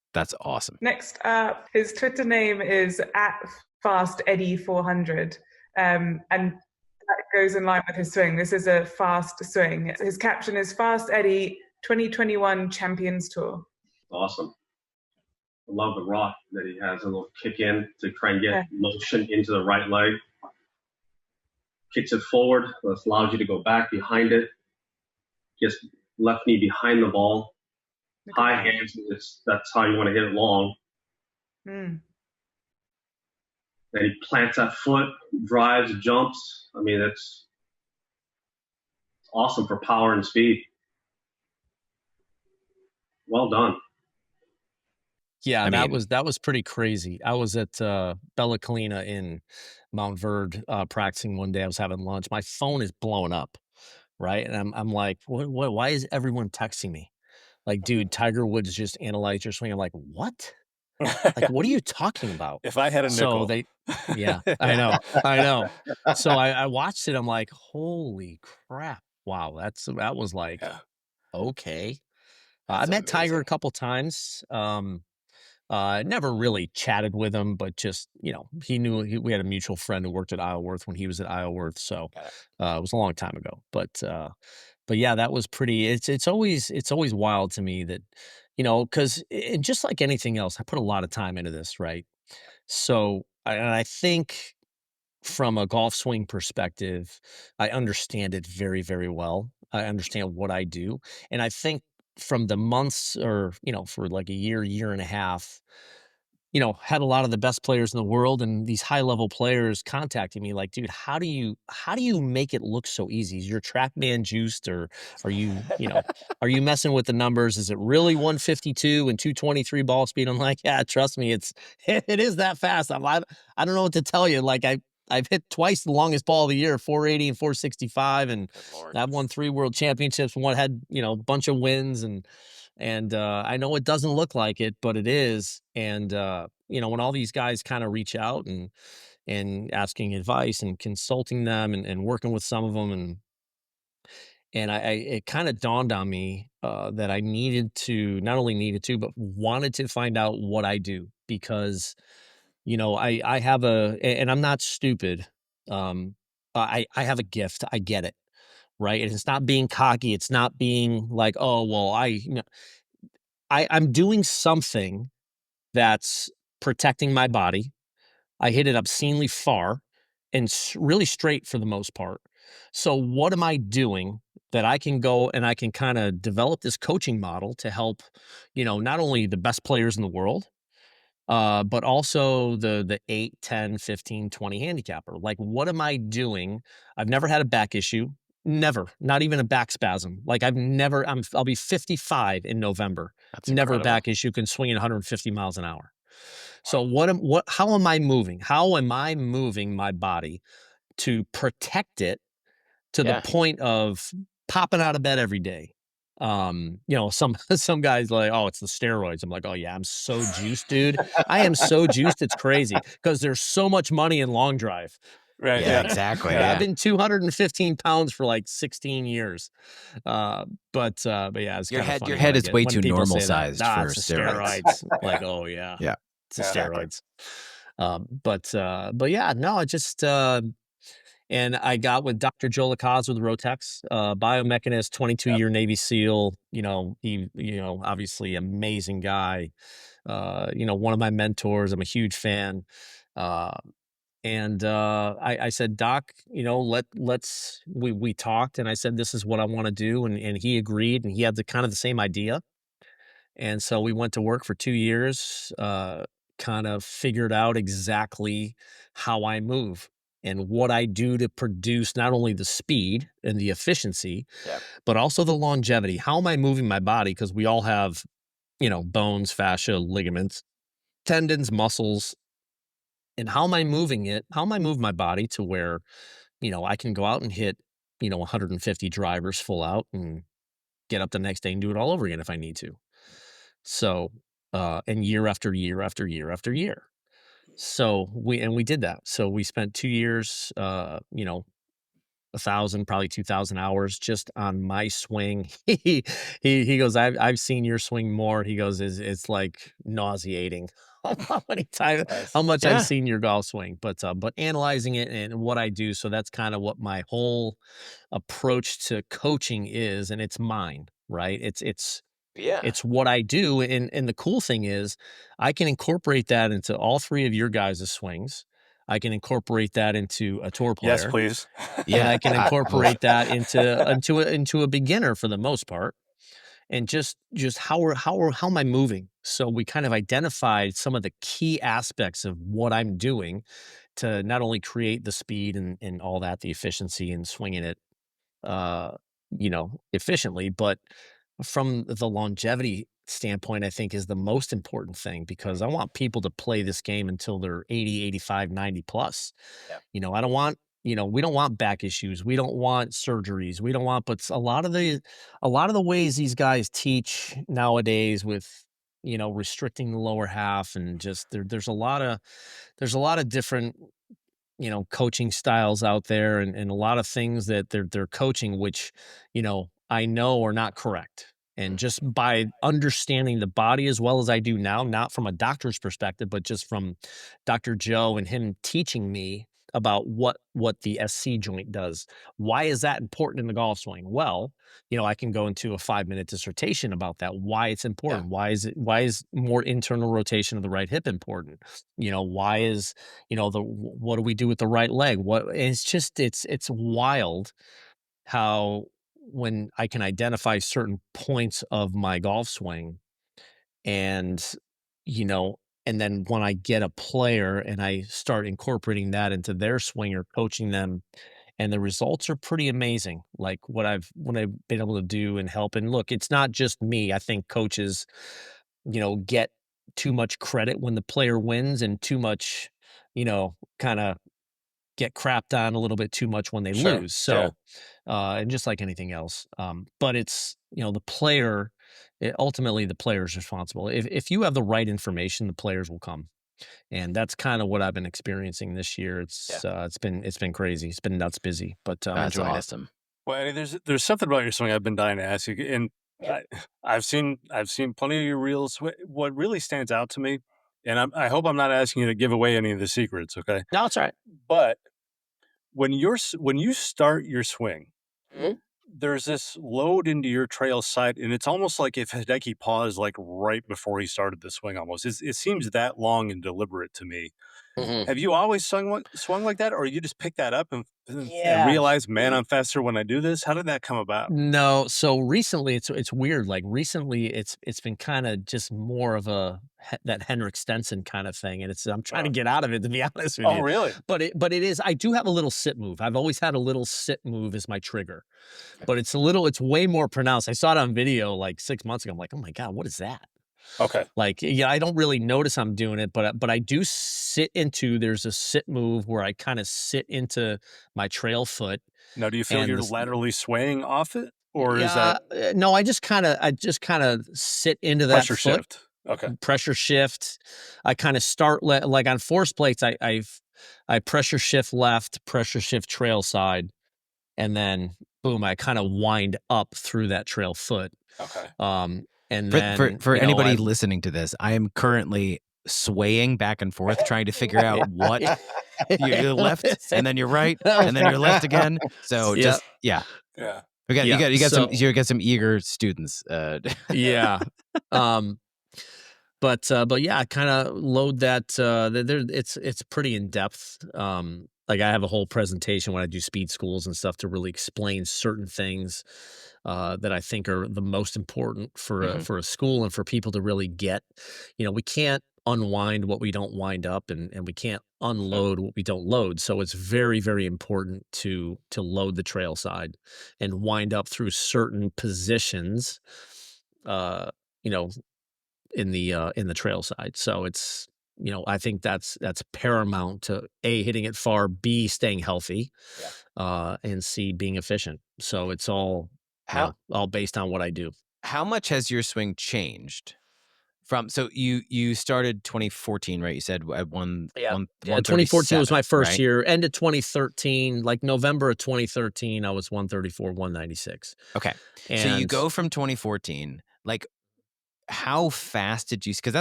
Speaker 3: awesome.
Speaker 6: Next up, his Twitter name is at FastEddie400, and that goes in line with his swing. This is a fast swing. His caption is Fast Eddie 2021 Champions Tour.
Speaker 7: Awesome. I love the rock that he has, a little kick in to try and get motion into the right leg. Kicks it forward, this allows you to go back behind it. Gets left knee behind the ball. High hands, that's how you want to hit it long.
Speaker 6: Mm.
Speaker 7: Then he plants that foot, drives, jumps. I mean, it's awesome for power and speed. Well done.
Speaker 1: yeah,
Speaker 3: I mean,
Speaker 1: that was pretty crazy. I was at Bella Collina in Mount Verde practicing one day. I was having lunch. My phone is blowing up, right? And I'm like, what? Why is everyone texting me? Like, dude, Tiger Woods just analyzed your swing. I'm like, what? Like, what are you talking about?
Speaker 2: If I had a
Speaker 1: So
Speaker 2: nickel.
Speaker 1: they yeah, I know, I know. So I watched it, I'm like, "Holy crap. Wow, that was like,
Speaker 2: Yeah,
Speaker 1: okay." I
Speaker 3: that's
Speaker 1: met Tiger a
Speaker 3: amazing.
Speaker 1: couple times, never really chatted with him, but just, he knew we had a mutual friend who worked at Isleworth when he was at Isleworth, so,
Speaker 3: Got it.
Speaker 1: it was a long time ago, but yeah, that was pretty it's always wild to me that, 'cause just like anything else, I put a lot of time into this, right? So, and I think from a golf swing perspective, I understand it very, very well. I understand what I do. And I think from the months or, for like a year, year and a half, had a lot of the best players in the world and these high level players contacting me like, dude, how do you make it look so easy? Is your TrackMan juiced or are are you messing with the numbers? Is it really 152 and 223 ball speed? I'm like, yeah, trust me, it is that fast. I don't know what to tell you. Like I've hit twice the longest ball of the year, 480 and 465, and
Speaker 3: Good Lord.
Speaker 1: I've won 3 world championships, one had, a bunch of wins and I know it doesn't look like it, but it is. And when all these guys kind of reach out and asking advice and consulting them and working with some of them and it kind of dawned on me that I needed to not only needed to but wanted to find out what I do because I have and I'm not stupid. Um, I have a gift. I get it, right? And it's not being cocky. It's not being like, oh well, I'm doing something that's protecting my body. I hit it obscenely far and really straight for the most part. So what am I doing that I can go and I can kind of develop this coaching model to help, not only the best players in the world, but also the 8, 10, 15, 20 handicapper. Like, what am I doing? I've never had a back issue. Never, not even a back spasm. Like I'll be 55 in November.
Speaker 3: That's
Speaker 1: Never a
Speaker 3: incredible.
Speaker 1: back issue, can swing at 150 miles an hour. So how am I moving? How am I moving my body to protect it to the
Speaker 3: Yeah.
Speaker 1: point of popping out of bed every day? Some some guys like, oh, it's the steroids. I'm like, oh yeah, I'm so juiced, dude. I am so juiced, it's crazy because there's so much money in long drive.
Speaker 2: right.
Speaker 3: Yeah,
Speaker 2: Yeah,
Speaker 3: exactly.
Speaker 2: yeah.
Speaker 1: I've
Speaker 3: Yeah.
Speaker 1: been 215 pounds for like 16 years. But yeah, it's kind of
Speaker 3: Your
Speaker 1: funny
Speaker 3: head is way
Speaker 1: when
Speaker 3: too
Speaker 1: people
Speaker 3: normal
Speaker 1: say that.
Speaker 3: sized
Speaker 1: Nah,
Speaker 3: for
Speaker 1: it's the
Speaker 3: steroids.
Speaker 1: steroids. Like,
Speaker 2: Yeah,
Speaker 1: oh yeah,
Speaker 3: Yeah.
Speaker 1: it's the
Speaker 2: exactly.
Speaker 1: steroids. But yeah, no, it just and I got with Dr. Joe Lacoste with Rotex, biomechanist, 22-year Navy SEAL. He, obviously amazing guy. One of my mentors. I'm a huge fan. Uh, and I said, Doc, we talked, and I said, this is what I want to do, and he agreed, and he had the kind of the same idea, and so we went to work for 2 years, kind of figured out exactly how I move. and what I do to produce not only the speed and the efficiency,
Speaker 4: Yeah.
Speaker 1: but also the longevity. How am I moving my body? Because we all have, bones, fascia, ligaments, tendons, muscles, and how am I moving it? How am I moving my body to where, I can go out and hit, 150 drivers full out and get up the next day and do it all over again if I need to. So, and year after year after year after year. So we did that. So we spent 2 years, 1,000, probably 2,000 hours just on my swing. He goes, I've seen your swing more. He goes, it's like nauseating how many times,
Speaker 4: Nice.
Speaker 1: how much I've
Speaker 3: Yeah.
Speaker 1: seen your golf swing. But analyzing it and what I do, so that's kind of what my whole approach to coaching is, and it's mine, right?
Speaker 4: Yeah.
Speaker 1: It's what I do, and the cool thing is I can incorporate that into all 3 of your guys' swings. I can incorporate that into a tour
Speaker 2: Yes,
Speaker 1: player,
Speaker 2: please.
Speaker 1: and
Speaker 3: Yeah.
Speaker 1: I can
Speaker 3: Oof.
Speaker 1: incorporate that into a beginner for the most part, and just how am I moving? So we kind of identified some of the key aspects of what I'm doing to not only create the speed and all that, the efficiency and swinging it uh, efficiently. But from the longevity standpoint, I think is the most important thing because I want people to play this game until they're 80, 85, 90 plus.
Speaker 4: Yeah.
Speaker 1: I don't want, we don't want back issues. We don't want surgeries. We don't want, but a lot of the ways these guys teach nowadays with, restricting the lower half and just there's a lot of different coaching styles out there and a lot of things that they're coaching, which, I know are not correct. And just by understanding the body as well as I do now, not from a doctor's perspective, but just from Dr. Joe and him teaching me about what the SC joint does. Why is that important in the golf swing? Well, I can go into a 5-minute dissertation about that, why it's
Speaker 4: Yeah.
Speaker 1: important. Why is more internal rotation of the right hip important? Why is what do we do with the right leg? It's just it's wild how when I can identify certain points of my golf swing and you know and then when I get a player and I start incorporating that into their swing or coaching them, and the results are pretty amazing, like what I've been able to do and help. And look, it's not just me. I think coaches get too much credit when the player wins and too much, kind of get crapped on a little bit too much when they
Speaker 2: Sure.
Speaker 1: lose.
Speaker 2: Yeah.
Speaker 1: So, and just like anything else, but it's the player. Ultimately, the player is responsible. If you have the right information, the players will come, and that's kind of what I've been experiencing this year.
Speaker 4: Yeah.
Speaker 1: It's been crazy. It's been nuts busy, but I'm
Speaker 3: That's
Speaker 1: enjoying it.
Speaker 3: awesome.
Speaker 2: Well, Eddie, there's something about your swing I've been dying to ask you, and I've seen plenty of your reels. What really stands out to me, and I hope I'm not asking you to give away any of the secrets, okay?
Speaker 1: No, it's all right.
Speaker 2: But when you start your swing,
Speaker 4: Mhm.
Speaker 2: there's this load into your trail side, and it's almost like if Hideki paused like right before he started the swing. Almost, it seems that long and deliberate to me.
Speaker 4: Mhm.
Speaker 2: Have you always swung like that, or you just picked that up and
Speaker 4: Yeah.
Speaker 2: realized, man, I'm faster when I do this? How did that come about?
Speaker 1: No, so recently it's weird. Like recently, it's been kind of just more of that Henrik Stenson kind of thing, and I'm trying to
Speaker 2: Uh,
Speaker 1: get out of it to be honest with
Speaker 2: oh,
Speaker 1: you.
Speaker 2: really?
Speaker 1: But it is. I do have a little sit move. I've always had a little sit move as my trigger, but it's way more pronounced. I saw it on video like 6 months ago. I'm like, oh my god, what is that?
Speaker 2: Okay.
Speaker 1: Like, yeah, I don't really notice I'm doing it, but I do sit into. There's a sit move where I kind of sit into my trail foot,
Speaker 2: Now, do you feel
Speaker 1: and
Speaker 2: you're
Speaker 1: this.
Speaker 2: laterally swaying off it, or is that
Speaker 1: Yeah, no, I just kinda sit into that
Speaker 2: pressure
Speaker 1: foot,
Speaker 2: shift? Okay.
Speaker 1: pressure shift. I kinda start like on force plates, I pressure shift left, pressure shift trail side, and then boom, I kinda wind up through that trail foot.
Speaker 2: Okay.
Speaker 1: And
Speaker 3: For
Speaker 1: then,
Speaker 3: for anybody listening to this, I am currently swaying back and forth trying to figure out what you're left and then you're right and then you're left again. So
Speaker 1: Yeah,
Speaker 3: just yeah.
Speaker 2: Yeah.
Speaker 3: We got you
Speaker 1: yeah,
Speaker 3: got you got some
Speaker 1: so
Speaker 3: you got some eager students.
Speaker 1: yeah, um but yeah, I kinda load that, it's pretty in depth, like, I have a whole presentation when I do speed schools and stuff to really explain certain things, that I think are the most important for a
Speaker 4: Mhm.
Speaker 1: for a school and for people to really get. We can't unwind what we don't wind up, and we can't unload what we don't load. So it's very, very important to load the trail side and wind up through certain positions, uh, you know, in the trail side. So it's, I think that's paramount to A, hitting it far, B, staying healthy, and C, being efficient. So it's all,
Speaker 3: How
Speaker 1: all based on what I do.
Speaker 3: how much has your swing changed from? So you started 2014, right? You said at
Speaker 1: Yeah. Yeah, 2014 was
Speaker 3: 137,
Speaker 1: my first
Speaker 3: right?
Speaker 1: year. End of 2013, like November of 2013, I was 134, 196.
Speaker 3: Okay. So you
Speaker 1: And
Speaker 3: go from 2014, like how fast did you, because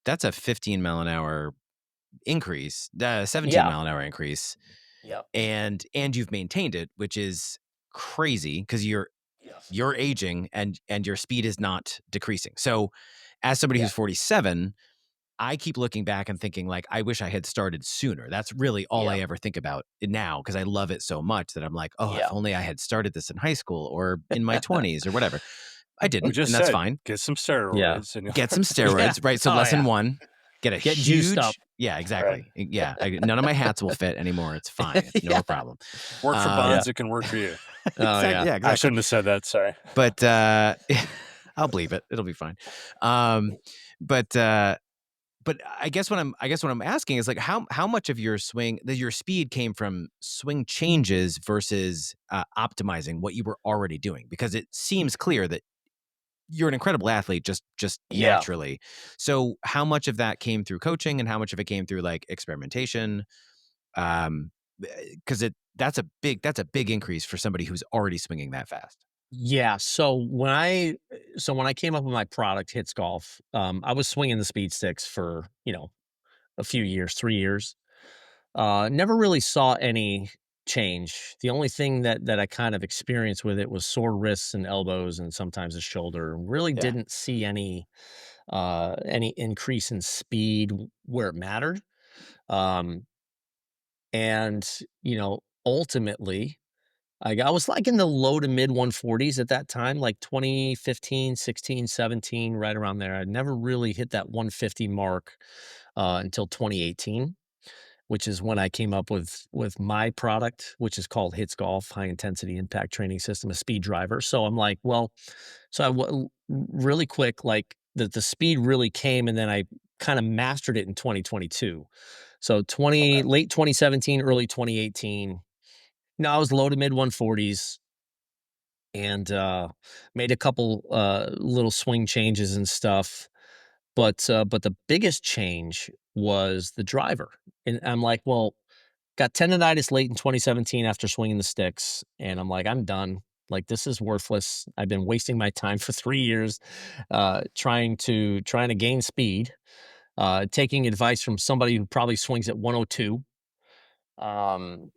Speaker 3: that's a 15 mile an hour increase, 17
Speaker 1: yeah,
Speaker 3: mile an hour increase,
Speaker 1: yeah,
Speaker 3: and you've maintained it, which is crazy because
Speaker 1: yes,
Speaker 3: you're aging and your speed is not decreasing. So as somebody
Speaker 1: yeah,
Speaker 3: who's 47, I keep looking back and thinking like, I wish I had started sooner. That's really all I
Speaker 1: yeah,
Speaker 3: ever think about now because I love it so much that I'm like, oh, if
Speaker 1: yeah.
Speaker 3: only I had started this in high school or in my 20s or whatever. I
Speaker 2: We
Speaker 3: didn't,
Speaker 2: just
Speaker 3: and that's
Speaker 2: said
Speaker 3: fine.
Speaker 2: get some
Speaker 1: Yeah.
Speaker 2: steroids and
Speaker 3: Get some
Speaker 1: Yeah.
Speaker 3: steroids, right? So
Speaker 1: Oh,
Speaker 3: lesson
Speaker 1: yeah.
Speaker 3: one, get a
Speaker 1: Get juiced up.
Speaker 3: huge, yeah,
Speaker 2: right.
Speaker 3: exactly. Yeah. None of my hats will fit anymore. It's fine. It's no
Speaker 1: Yeah.
Speaker 3: problem.
Speaker 2: Work for
Speaker 1: Yeah.
Speaker 2: Bonds, it can work for you.
Speaker 1: Oh,
Speaker 3: Exactly.
Speaker 1: yeah.
Speaker 3: Yeah,
Speaker 2: I
Speaker 3: exactly.
Speaker 2: shouldn't have said that. Sorry.
Speaker 3: But I'll believe it. It'll be fine. But I guess what I'm asking is like how much of your swing, your speed came from swing changes versus optimizing what you were already doing, because it seems clear that you're an incredible athlete just
Speaker 1: Yeah.
Speaker 3: naturally. So how much of that came through coaching and how much of it came through like experimentation? Um, because that's a big increase for somebody who's already swinging that fast.
Speaker 1: Yeah. So when I came up with my product, Hits Golf, I was swinging the speed sticks for, a few years, 3 years. Never really saw any change. The only thing that I kind of experienced with it was sore wrists and elbows and sometimes a shoulder. Really
Speaker 3: Yeah.
Speaker 1: didn't see any increase in speed where it mattered. Um, and ultimately, I was like in the low to mid 140s at that time, like 2015, 16, 17, right around there. I never really hit that 150 mark until 2018, which is when I came up with my product, which is called Hits Golf High Intensity Impact Training System, a speed driver. So I'm like, well, really quick, like the speed really came, and then I kind of mastered it in 2022. So
Speaker 2: Okay.
Speaker 1: late 2017, early 2018. No, I was low to mid 140s, and made a couple little swing changes and stuff. But the biggest change was the driver. And I'm like, well, got tendonitis late in 2017 after swinging the sticks, and I'm like, I'm done. Like, this is worthless. I've been wasting my time for 3 years, trying to gain speed, taking advice from somebody who probably swings at 102. Um,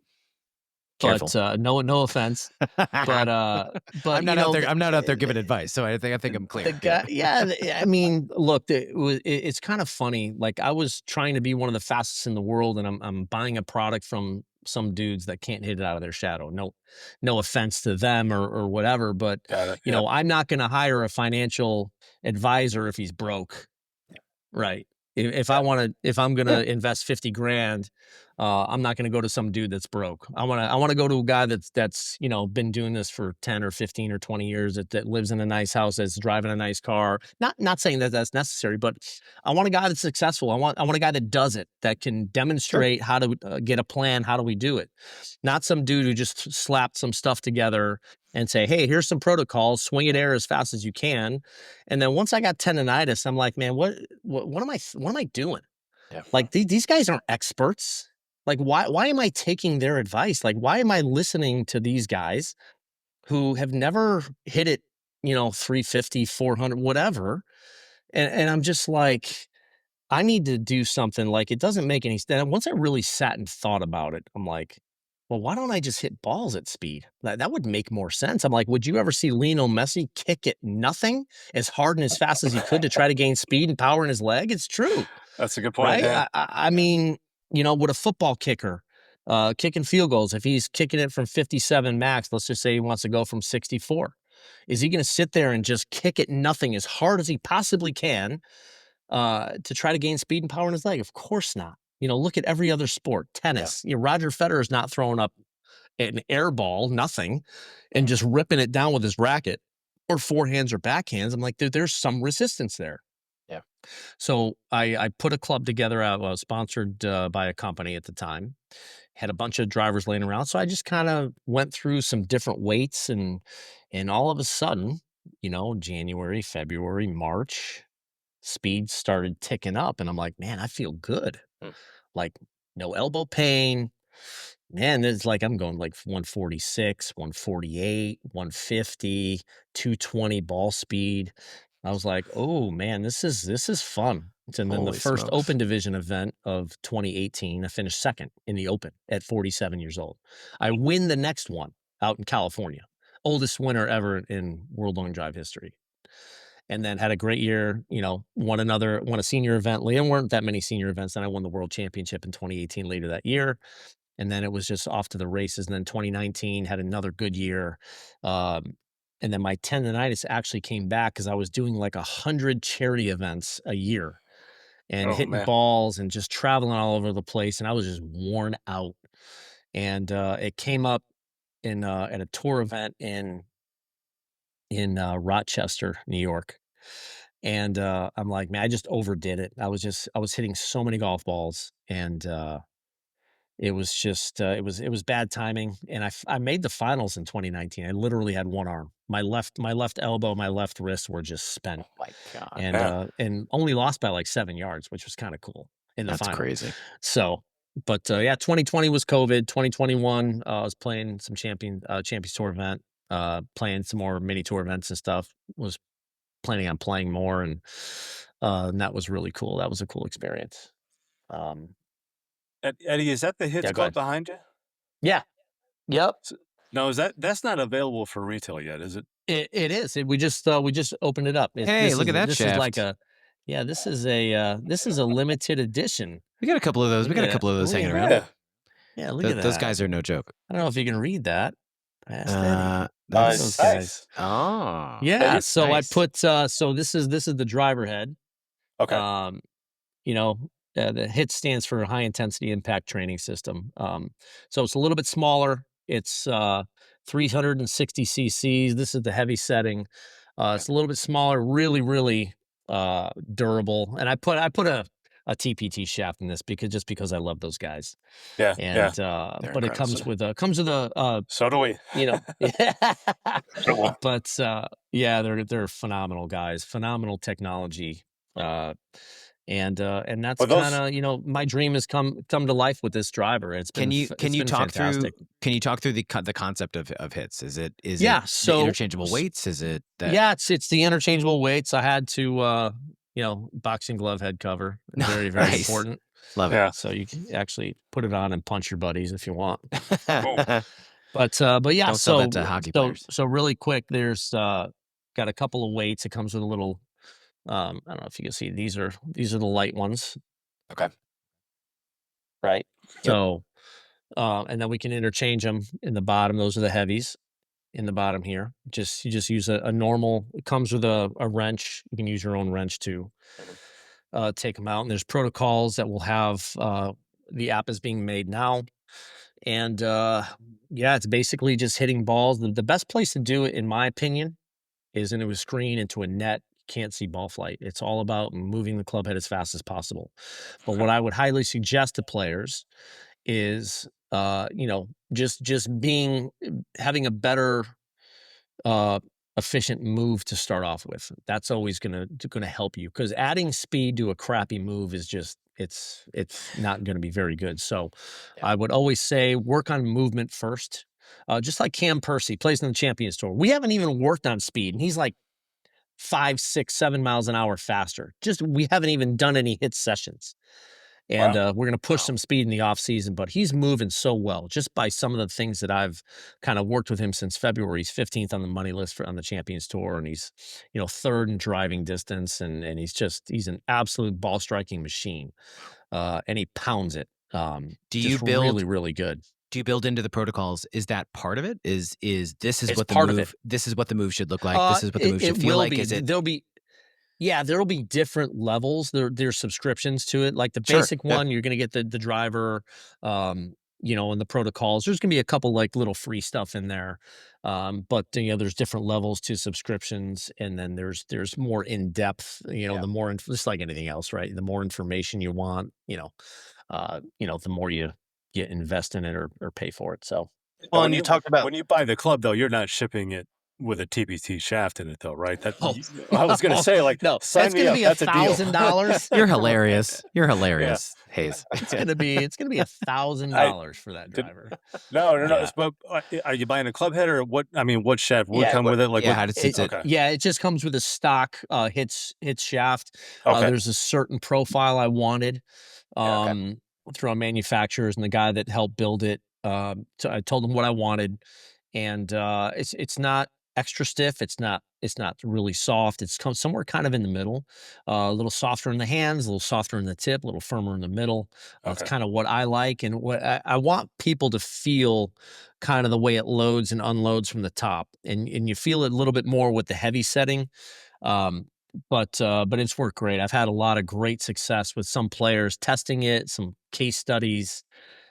Speaker 3: Careful.
Speaker 1: no offense, but
Speaker 3: I'm not out there.
Speaker 1: the,
Speaker 3: I'm not out there giving advice, so I think I'm clear.
Speaker 1: the guy, yeah, I mean, look, it's kind of funny. Like, I was trying to be one of the fastest in the world, and I'm buying a product from some dudes that can't hit it out of their shadow. No offense to them or whatever, but
Speaker 2: Got it. Yep.
Speaker 1: I'm not going to hire a financial advisor if he's broke. Right. If
Speaker 2: Yeah.
Speaker 1: if I'm
Speaker 3: Yeah.
Speaker 1: gonna invest 50 grand, I'm not gonna go to some dude that's broke. I wanna go to a guy that's been doing this for 10 or 15 or 20 years, that lives in a nice house, that's driving a nice car. Not saying that that's necessary, but I want a guy that's successful. I want a guy that does it, that can
Speaker 3: Sure.
Speaker 1: demonstrate how to get a plan. How do we do it? Not some dude who just slapped some stuff together and say, hey, here's some protocols, swing at air as fast as you can. And then once I got tendonitis, I'm like, man, what am I doing?
Speaker 3: Yeah.
Speaker 1: Like, these guys aren't experts. Like, why am I taking their advice? Like, why am I listening to these guys who have never hit it, 350, 400, whatever? And I'm just like, I need to do something. Like, it doesn't make any sense. Once I really sat and thought about it, I'm like, well, why don't I just hit balls at speed? That would make more sense. I'm like, would you ever see Lionel Messi kick at nothing as hard and as fast as he could to try to gain speed and power in his leg? It's true,
Speaker 2: That's a good point.
Speaker 1: right?
Speaker 2: Yeah.
Speaker 1: I mean, with a football kicker, kicking field goals, if he's kicking it from 57 max, let's just say he wants to go from 64. Is he going to sit there and just kick at nothing as hard as he possibly can, to try to gain speed and power in his leg? Of course not. Look at every other sport. Tennis. Roger Federer is not throwing up an air ball, nothing, and just ripping it down with his racket or forehands or backhands. I'm like, there's some resistance there.
Speaker 3: Yeah.
Speaker 1: So I put a club together. I was sponsored by a company at the time. Had a bunch of drivers laying around. So I just kind of went through some different weights, and all of a sudden, January, February, March, speed started ticking up, and I'm like, man, I feel good. Like, no elbow pain. Man, it's like I'm going like 146, 148, 150, 220 ball speed. I was like, oh man, this is fun. And then the
Speaker 3: Holy
Speaker 1: first
Speaker 3: smokes.
Speaker 1: open division event of 2018, I finished second in the open at 47 years old. I win the next one out in California. Oldest winner ever in World Long Drive history. And then had a great year, won a senior event. There weren't that many senior events. Then I won the world championship in 2018 later that year. And then it was just off to the races. And then 2019 had another good year. And then my tendonitis actually came back because I was doing like 100 charity events a year and hitting balls and just traveling all over the place. And I was just worn out. And it came up at a tour event in Rochester, New York. And I'm like, man, I just overdid it. I was hitting so many golf balls, and it was just it was bad timing. And I made the finals in 2019. I literally had one arm. My left elbow, my left wrist were just spent.
Speaker 3: Oh my God.
Speaker 1: And only lost by like 7 yards, which was kind of cool in the
Speaker 3: That's
Speaker 1: final.
Speaker 3: crazy.
Speaker 1: So, but 2020 was COVID. 2021, I was playing some Champions Tour event, playing some more mini tour events and stuff. Was planning on playing more, and that was really cool. That was a cool experience.
Speaker 2: Eddie, is that the Hits
Speaker 1: Yeah, go
Speaker 2: club
Speaker 1: ahead.
Speaker 2: behind you?
Speaker 1: Yeah. Yep.
Speaker 2: No, that's not available for retail yet, is it?
Speaker 1: It is. We just opened it up.
Speaker 3: Hey, look at that
Speaker 1: This
Speaker 3: shaft.
Speaker 1: is like this is a limited edition.
Speaker 3: We got a couple of those. We got a couple of those hanging around.
Speaker 1: Yeah, look at that.
Speaker 3: Those guys are no joke.
Speaker 1: I don't know if you can read that.
Speaker 3: That's
Speaker 1: those guys.
Speaker 3: Oh.
Speaker 1: Yeah. So
Speaker 3: nice.
Speaker 1: I put so this is the driver head.
Speaker 2: Okay.
Speaker 1: The HIT stands for High Intensity Impact Training System. So it's a little bit smaller. It's 360 cc's. This is the heavy setting. It's a little bit smaller, really, really durable. And I put a TPT shaft in this because I love those guys.
Speaker 2: Yeah.
Speaker 1: And but it comes with a
Speaker 2: so do we.
Speaker 1: But they're phenomenal guys, phenomenal technology. And that's kind of my dream has come to life with this driver. Can you talk
Speaker 3: through the concept of hits? Is it
Speaker 1: so
Speaker 3: the interchangeable weights? Is it that?
Speaker 1: Yeah, it's the interchangeable weights. I had to boxing glove head cover. Very, very
Speaker 3: Nice.
Speaker 1: important.
Speaker 3: Love it.
Speaker 1: So you can actually put it on and punch your buddies if you want. But yeah,
Speaker 3: don't sell that to hockey players.
Speaker 1: So really quick, there's got a couple of weights. It comes with a little. I don't know if you can see, these are the light ones.
Speaker 3: Okay.
Speaker 1: Right.
Speaker 3: Yep.
Speaker 1: So, and then we can interchange them in the bottom. Those are the heavies in the bottom here. You just use a normal, it comes with a wrench. You can use your own wrench to take them out. And there's protocols that will have, the app is being made now. And it's basically just hitting balls. The best place to do it, in my opinion, is into a screen, into a net. Can't see ball flight. It's all about moving the club head as fast as possible. But what I would highly suggest to players is, just having a better, efficient move to start off with. That's always gonna help you, because adding speed to a crappy move is just it's not going to be very good. So I would always say work on movement first. Just like Cam Percy plays in the Champions Tour. We haven't even worked on speed, and he's like 5, 6, 7 miles an hour faster. We haven't even done any hit sessions. And we're going to push some speed in the off season, but he's moving so well just by some of the things that I've kind of worked with him since February. He's 15th on the money list on the Champions Tour, and he's, 3rd in driving distance. And he's an absolute ball striking machine. And he pounds it.
Speaker 3: Do you build
Speaker 1: really, really good?
Speaker 3: Do you build into the protocols? Is that part of it? Is this
Speaker 1: It's
Speaker 3: what the
Speaker 1: part of
Speaker 3: move?
Speaker 1: it.
Speaker 3: This is what the move should look like. This is what the move should feel like. Is it?
Speaker 1: There'll be. Yeah, there'll be different levels. There's subscriptions to it. Like the
Speaker 4: Sure.
Speaker 1: basic
Speaker 4: Yeah.
Speaker 1: one, you're gonna get the driver, and the protocols. There's gonna be a couple like little free stuff in there. But there's different levels to subscriptions, and then there's more in depth,
Speaker 4: Yeah.
Speaker 1: the more just like anything else, right? The more information you want, the more you invest in it or pay for it. So
Speaker 5: Well, and you talked about
Speaker 2: When you buy the club, though, you're not shipping it with a TBT shaft in it, though, right?
Speaker 1: oh,
Speaker 2: I was gonna say, like,
Speaker 1: no,
Speaker 2: sign
Speaker 1: that's
Speaker 2: me
Speaker 1: gonna
Speaker 2: up.
Speaker 1: be
Speaker 2: That's a deal.
Speaker 1: $1,000.
Speaker 3: You're hilarious. You're
Speaker 2: Yeah.
Speaker 3: hilarious, Hayes.
Speaker 1: It's gonna be $1,000
Speaker 2: I
Speaker 1: for that
Speaker 2: did.
Speaker 1: driver.
Speaker 2: No.
Speaker 1: Yeah.
Speaker 2: But are you buying a club head or what? I mean, what shaft would
Speaker 1: Yeah,
Speaker 2: come with it? Like,
Speaker 3: Yeah,
Speaker 2: what?
Speaker 3: how does it sit?
Speaker 2: Okay.
Speaker 1: yeah, it just comes with a stock hits shaft.
Speaker 2: Okay.
Speaker 1: There's a certain profile I wanted
Speaker 2: Yeah.
Speaker 4: Okay.
Speaker 1: through our manufacturers and the guy that helped build it. So I told him what I wanted, and it's not extra stiff. It's not really soft. It's somewhere kind of in the middle, a little softer in the hands, a little softer in the tip, a little firmer in the middle. It's
Speaker 2: Okay.
Speaker 1: kind of what I like, and what I want people to feel, kind of the way it loads and unloads from the top, and you feel it a little bit more with the heavy setting. Um, but it's worked great. I've had a lot of great success with some players testing it, some case studies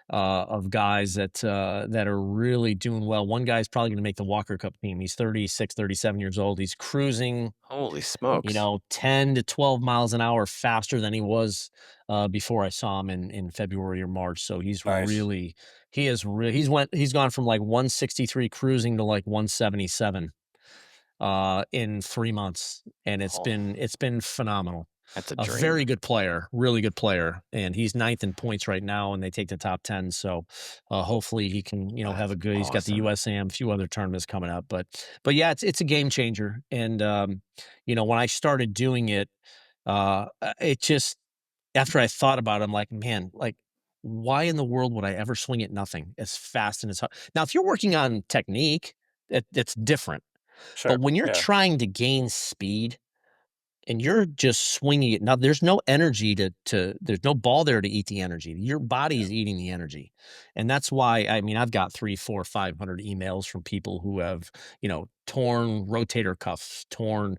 Speaker 1: of guys that are really doing well. One guy's probably going to make the Walker Cup team. He's 36, 37 years old. He's cruising,
Speaker 4: Holy smokes.
Speaker 1: 10 to 12 miles an hour faster than he was before I saw him in February or March. So
Speaker 2: Nice.
Speaker 1: he's gone from like 163 cruising to like 177 in 3 months, and
Speaker 4: Oh,
Speaker 1: it's been phenomenal.
Speaker 4: that's a
Speaker 1: A
Speaker 4: dream.
Speaker 1: very good player, really good player, and he's ninth in points right now, and they take the top 10. So hopefully he can, have
Speaker 4: That's
Speaker 1: a good. He's got the
Speaker 4: awesome.
Speaker 1: USAM, a few other tournaments coming up, but yeah, it's a game changer. And when I started doing it, it just after I thought about it, I'm like, man, like. Why in the world would I ever swing at nothing as fast and as hard? Now, if you're working on technique, it's different.
Speaker 2: Sure.
Speaker 1: But when you're
Speaker 2: Yeah.
Speaker 1: trying to gain speed and you're just swinging it, now there's no energy there's no ball there to eat the energy. Your body is eating the energy. And that's why, I mean, I've got 3, 4, 500 emails from people who have, torn rotator cuffs, torn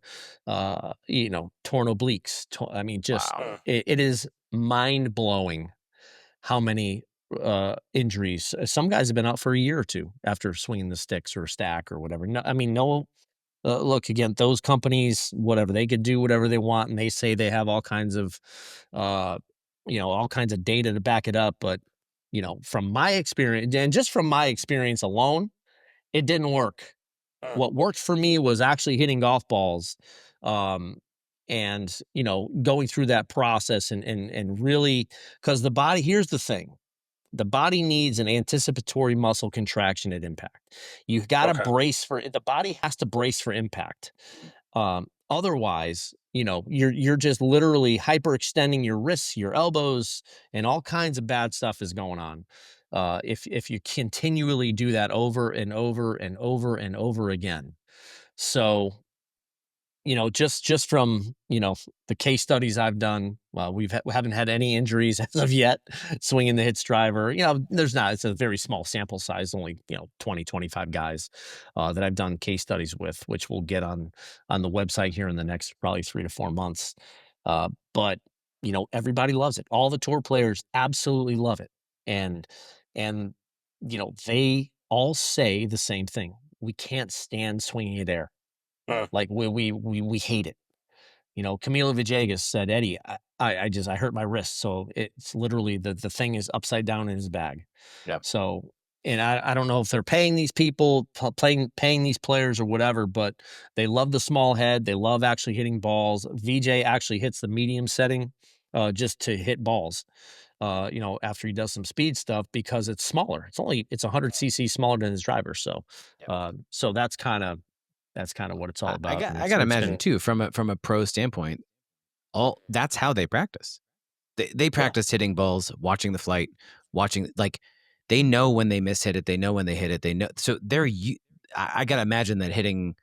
Speaker 1: obliques. I mean, just
Speaker 4: Wow.
Speaker 1: it is mind blowing how many injuries. Some guys have been out for a year or two after swinging the sticks or a stack or whatever. No, I mean, no, look, again, those companies, whatever, they could do whatever they want, and they say they have uh, all kinds of data to back it up. But from my experience, and just from my experience alone, it didn't work.
Speaker 2: Mm.
Speaker 1: What worked for me was actually hitting golf balls, um, and going through that process and really, because the body. Here's the thing: the body needs an anticipatory muscle contraction at impact. You've got to
Speaker 2: Okay.
Speaker 1: brace for the body has to brace for impact. Otherwise, you're just literally hyperextending your wrists, your elbows, and all kinds of bad stuff is going on. If you continually do that over and over and over and over again. So just from, the case studies I've done, well, we haven't had any injuries as of yet swinging the hits driver. It's a very small sample size, only, 20, 25 guys that I've done case studies with, which we'll get on the website here in the next probably 3 to 4 months. But, everybody loves it. All the tour players absolutely love it. And, they all say the same thing. We can't stand swinging it air.
Speaker 2: Mm.
Speaker 1: Like we hate it. Camilo Villegas said, "Eddie, I hurt my wrist, so it's literally the thing is upside down in his bag."
Speaker 4: Yep.
Speaker 1: So, and I don't know if they're paying these people, paying these players or whatever, but they love the small head. They love actually hitting balls. VJ actually hits the medium setting, just to hit balls. After he does some speed stuff because it's smaller. It's 100 cc smaller than his driver. So,
Speaker 4: Yep.
Speaker 1: so that's kind of what it's all
Speaker 3: I
Speaker 1: about.
Speaker 3: got
Speaker 1: And
Speaker 3: I got to
Speaker 1: it's
Speaker 3: imagine
Speaker 1: been
Speaker 3: too from a pro standpoint. All that's how they practice. They
Speaker 1: yeah.
Speaker 3: practice hitting balls, watching the flight, watching like they know when they miss hit it, they know when they hit it, they know. So I got to imagine that hitting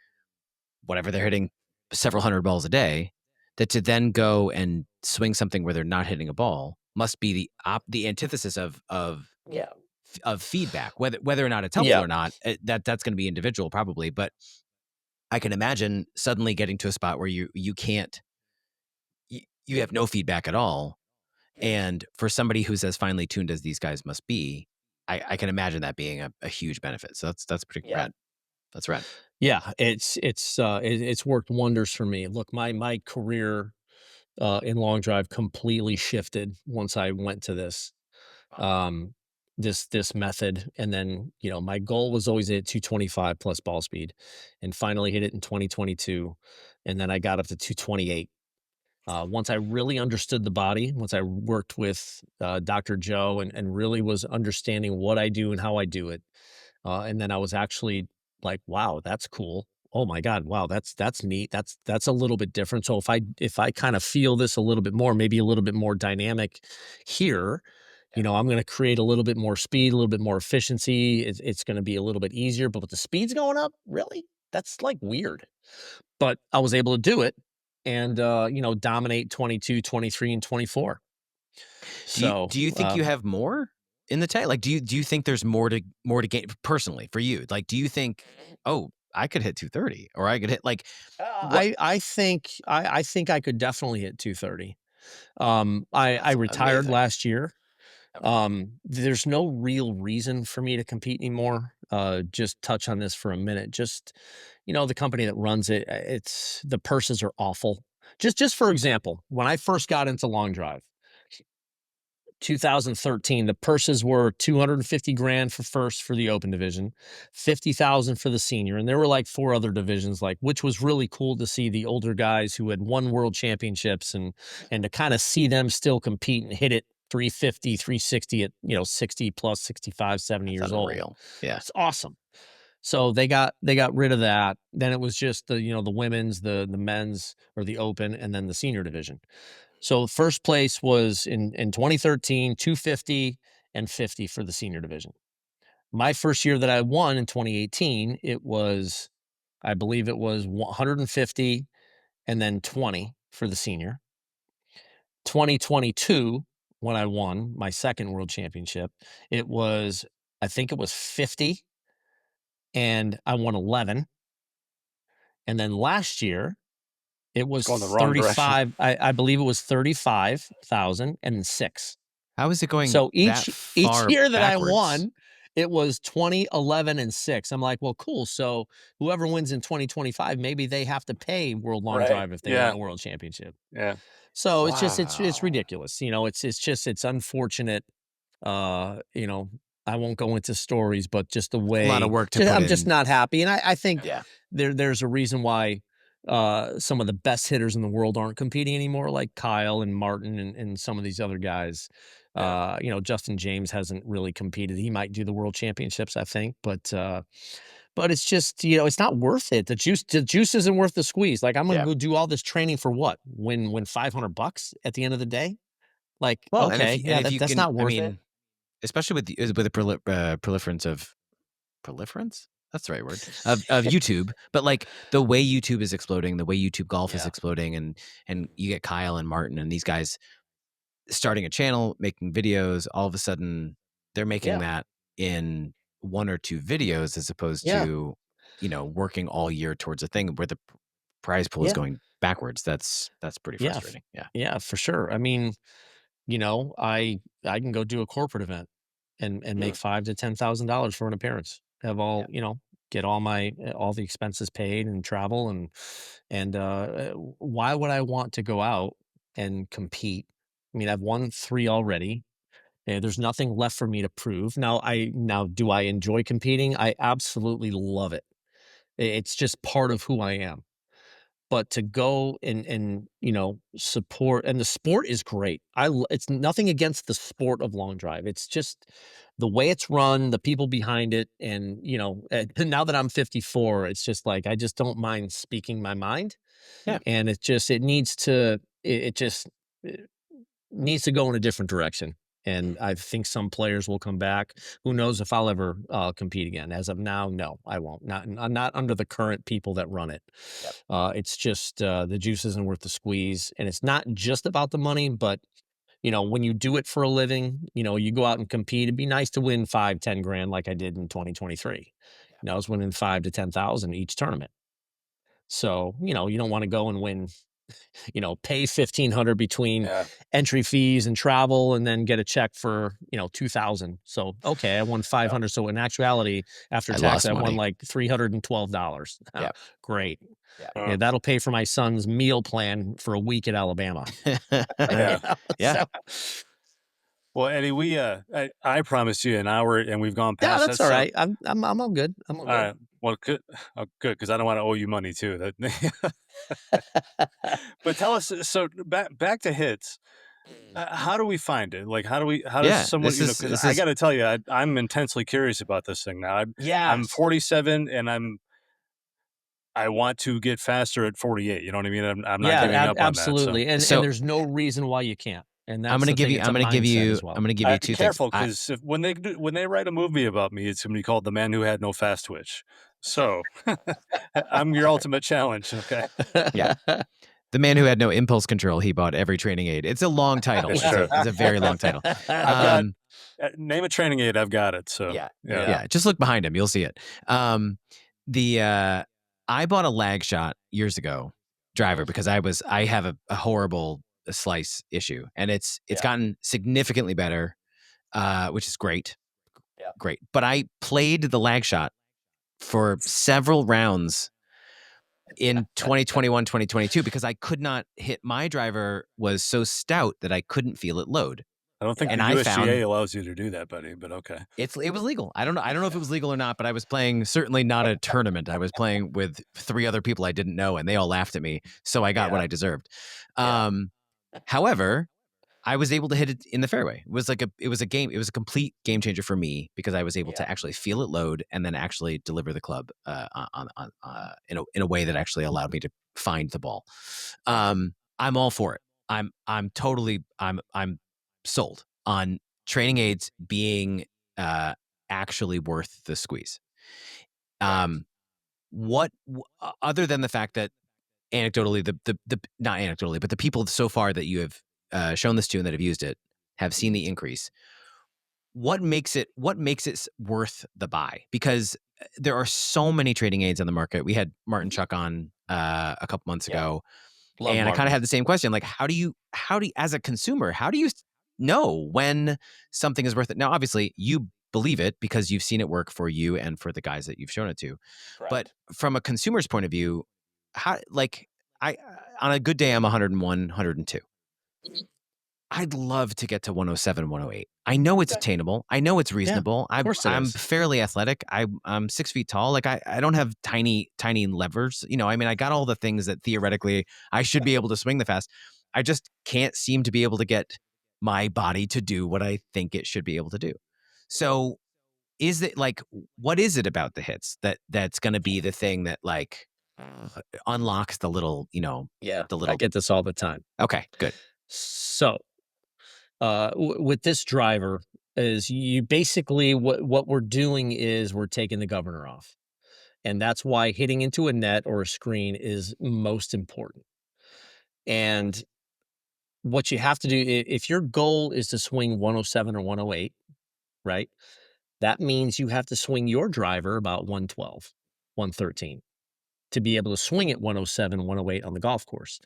Speaker 3: whatever they're hitting several hundred balls a day, that to then go and swing something where they're not hitting a ball must be the antithesis
Speaker 1: Yeah.
Speaker 3: of feedback, whether or not it's helpful
Speaker 1: Yeah.
Speaker 3: or not. That's going to be individual probably, but I can imagine suddenly getting to a spot where you can't you have no feedback at all. And for somebody who's as finely tuned as these guys must be, I can imagine that being a huge benefit. So that's pretty
Speaker 1: Yeah.
Speaker 3: rad. That's rad.
Speaker 1: Yeah, it's worked wonders for me. Look, my career in long drive completely shifted once I went to um this method. And then, my goal was always at 225 plus ball speed, and finally hit it in 2022, and then I got up to 228. Once I really understood the body, once I worked with Dr. Joe, and really was understanding what I do and how I do it, and then I was actually like, "Wow, that's cool. Oh my god, wow, that's neat. That's a little bit different." So if I kind of feel this a little bit more, maybe a little bit more dynamic here, I'm going to create a little bit more speed, a little bit more efficiency. It's going to be a little bit easier. But with the speeds going up, really, that's like weird. But I was able to do it, and dominate 22, 23, and 24. So,
Speaker 3: Do you think you have more in the tank? Like, do you think there's more to gain personally for you? Like, do you think, oh, I could hit 230, or I could hit like what?
Speaker 1: I think I could definitely hit 230. I
Speaker 3: That's
Speaker 1: retired
Speaker 3: amazing.
Speaker 1: last year.
Speaker 3: Okay.
Speaker 1: There's no real reason for me to compete anymore. Just touch on this for a minute. Just, the company that runs it, it's the purses are awful. Just for example, when I first got into long drive, 2013, the purses were 250 grand for first for the open division, 50,000 for the senior. And there were like four other divisions, like, which was really cool to see the older guys who had won world championships, and to kind of see them still compete and hit it 350, 360 at, 60 plus 65, 70
Speaker 3: That's
Speaker 1: years old.
Speaker 3: unreal. Yeah.
Speaker 1: It's awesome. So they got rid of that. Then it was just the women's, the men's, or the open, and then the senior division. So first place was in 2013, 250 and 50 for the senior division. My first year that I won in 2018, I believe it was 150 and then 20 for the senior. 2022, when I won my second world championship, I think it was 50, and I won 11. And then last year, it
Speaker 2: It's
Speaker 1: was
Speaker 2: going the wrong direction.
Speaker 1: 35. I believe it was 35,000 and six.
Speaker 3: How is it going
Speaker 1: So
Speaker 3: that
Speaker 1: each
Speaker 3: far
Speaker 1: year that I
Speaker 3: backwards?
Speaker 1: won, it was 20, 11, and 6. I'm like, "Well, cool. So whoever wins in 2025, maybe they have to pay World Long
Speaker 2: Right.
Speaker 1: Drive if they win
Speaker 2: Yeah.
Speaker 1: a world championship."
Speaker 2: Yeah.
Speaker 1: So it's
Speaker 2: Wow.
Speaker 1: ridiculous. It's unfortunate. Uh, you know, I won't go into stories, but just the
Speaker 3: A lot of
Speaker 1: way
Speaker 3: work to put
Speaker 1: I'm just
Speaker 3: in.
Speaker 1: not happy. And I think
Speaker 3: Yeah.
Speaker 1: there's a reason why some of the best hitters in the world aren't competing anymore, like Kyle and Martin, and some of these other guys.
Speaker 3: Yeah.
Speaker 1: Justin James hasn't really competed. He might do the world championships, I think, but it's just, it's not worth it. The juice isn't worth the squeeze. Like, I'm gonna
Speaker 3: Yeah.
Speaker 1: go do all this training for what? Win $500 at the end of the day? Like,
Speaker 3: Well, and
Speaker 1: okay, yeah,
Speaker 3: if you
Speaker 1: that's
Speaker 3: can,
Speaker 1: not
Speaker 3: I
Speaker 1: worth it.
Speaker 3: mean, especially with the proliferance of proliferance? That's the right word. Of YouTube, but, like, the way YouTube is exploding, the way YouTube golf is
Speaker 1: Yeah.
Speaker 3: exploding, and you get Kyle and Martin and these guys starting a channel, making videos, all of a sudden, they're making
Speaker 1: Yeah.
Speaker 3: that in 1 or 2 videos as opposed
Speaker 1: Yeah.
Speaker 3: to, working all year towards a thing where the prize pool is
Speaker 1: Yeah.
Speaker 3: going backwards. That's pretty
Speaker 1: Yeah.
Speaker 3: frustrating. Yeah.
Speaker 1: Yeah, for sure. I mean, I can go do a corporate event and make
Speaker 3: Mhm.
Speaker 1: $5,000 to $10,000 for an appearance. Have
Speaker 3: Yeah.
Speaker 1: get all the expenses paid and travel, and why would I want to go out and compete? I mean, I've won 3 already. There's nothing left for me to prove. Now, do I enjoy competing? I absolutely love it. It's just part of who I am. But to go and support, and the sport is great. It's nothing against the sport of long drive. It's just the way it's run, the people behind it, and now that I'm 54, it's just like I just don't mind speaking my mind,
Speaker 3: Yeah.
Speaker 1: and it just it needs to go in a different direction. And I think some players will come back. Who knows if I'll ever compete again? As of now, no, I won't. Not under the current people that run it.
Speaker 3: Yep.
Speaker 1: It's just the juice isn't worth the squeeze, and it's not just about the money. But when you do it for a living, you go out and compete. It'd be nice to win 5, 10 grand like I did in 2023. I was winning 5 to 10,000 each tournament. So you don't want to go and win. pay $1,500 between entry fees and travel, and then get a check for $2,000. So okay, I won $500. So in actuality, after tax, I won like $312.
Speaker 4: Yeah,
Speaker 1: great.
Speaker 4: Yeah.
Speaker 1: That'll pay for my son's meal plan for a week at Alabama.
Speaker 2: Yeah. Well, Eddie, I promised you an hour, and we've gone past.
Speaker 1: Yeah, that's all right. I'm all good. I'm all good.
Speaker 2: All right. Well, good, because I don't want to owe you money too. But tell us. So back to hits. How do we find it? Like, how does someone? Because I got to tell you, I'm intensely curious about this thing now. I'm 47, and I want to get faster at 48. You know what I mean? I'm not giving up on
Speaker 1: absolutely.
Speaker 2: that.
Speaker 1: And there's no reason why you can't. And that's
Speaker 3: I'm going to give you 2
Speaker 2: careful,
Speaker 3: things.
Speaker 2: because when they write a movie about me, it's going to be called "The Man Who Had No Fast Twitch." So I'm your ultimate challenge. Okay.
Speaker 3: Yeah. The Man Who Had No Impulse Control. He bought every training aid. It's a long title. It's a very long title.
Speaker 2: Name a training aid. I've got it. So
Speaker 3: yeah. Just look behind him. You'll see it. I bought a lag shot years ago, driver, because I have a horrible slice issue, and it's gotten significantly better, which is great.
Speaker 4: Yeah.
Speaker 3: Great. But I played the lag shot for several rounds in 2021, 2022, because I could not hit. My driver was so stout that I couldn't feel it load.
Speaker 2: I don't think the USGA allows you to do that, buddy, but okay.
Speaker 3: It was legal. I don't know if it was legal or not, but I was playing, certainly not a tournament. I was playing with 3 other people I didn't know, and they all laughed at me, so I got what I deserved. However, I was able to hit it in the fairway. It was a complete game changer for me, because I was able to actually feel it load and then actually deliver the club in a way that actually allowed me to find the ball. I'm all for it. I'm totally sold on training aids being actually worth the squeeze. What other than the fact that anecdotally, not anecdotally, but the people so far that you have shown this to and that have used it have seen the increase. What makes it worth the buy? Because there are so many trading aids on the market. We had Martin Chuck on a couple months ago, and I kind of had the same question. Like, how do you, as a consumer, how do you know when something is worth it? Now, obviously, you believe it because you've seen it work for you and for the guys that you've shown it to.
Speaker 4: Correct.
Speaker 3: But from a consumer's point of view, on a good day, I'm 101, 102. I'd love to get to 107, 108. I know it's attainable. I know it's reasonable.
Speaker 1: Yeah, of course
Speaker 3: I'm
Speaker 1: is.
Speaker 3: fairly athletic. I'm 6 feet tall. Like I don't have tiny levers. I got all the things that theoretically I should be able to swing the fast. I just can't seem to be able to get my body to do what I think it should be able to do. So is it what is it about the hits that's going to be the thing that unlocks the little, the little.
Speaker 1: I get this all the time.
Speaker 3: Okay, good.
Speaker 1: So with this driver, is you basically what we're doing is we're taking the governor off, and that's why hitting into a net or a screen is most important. And what you have to do, if your goal is to swing 107 or 108, right, that means you have to swing your driver about 112, 113 to be able to swing at 107, 108 on the golf course.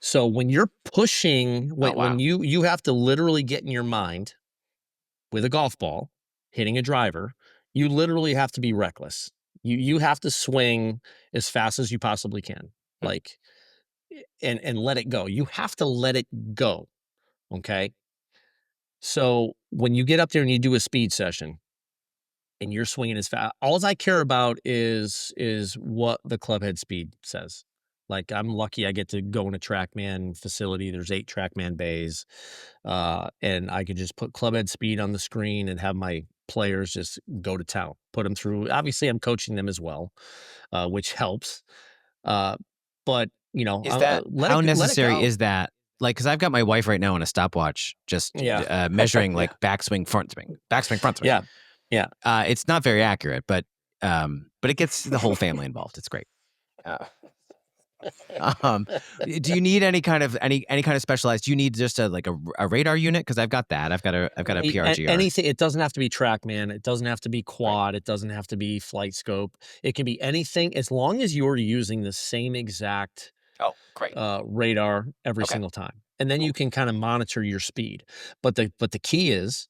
Speaker 1: So when you're pushing, when you have to literally get in your mind with a golf ball, hitting a driver, you literally have to be reckless. You have to swing as fast as you possibly can, and let it go. You have to let it go. Okay. So when you get up there and you do a speed session, and you're swinging as fast, all I care about is what the club head speed says. Like, I'm lucky I get to go in a TrackMan facility. There's 8 TrackMan bays, and I could just put club head speed on the screen and have my players just go to town, put them through. Obviously, I'm coaching them as well, which helps. But
Speaker 3: how necessary is that? Because I've got my wife right now on a stopwatch, just measuring backswing, front swing, front swing.
Speaker 1: Yeah.
Speaker 3: It's not very accurate, but it gets the whole family involved. It's great. Do you need any kind of specialized? Do you need just a radar unit? Because I've got that. I've got a PRGR.
Speaker 1: Anything. It doesn't have to be TrackMan. It doesn't have to be quad. Right. It doesn't have to be flight scope. It can be anything as long as you're using the same exact
Speaker 4: Oh, great.
Speaker 1: Radar every
Speaker 4: Okay.
Speaker 1: single time, and then you can kind of monitor your speed. But the key is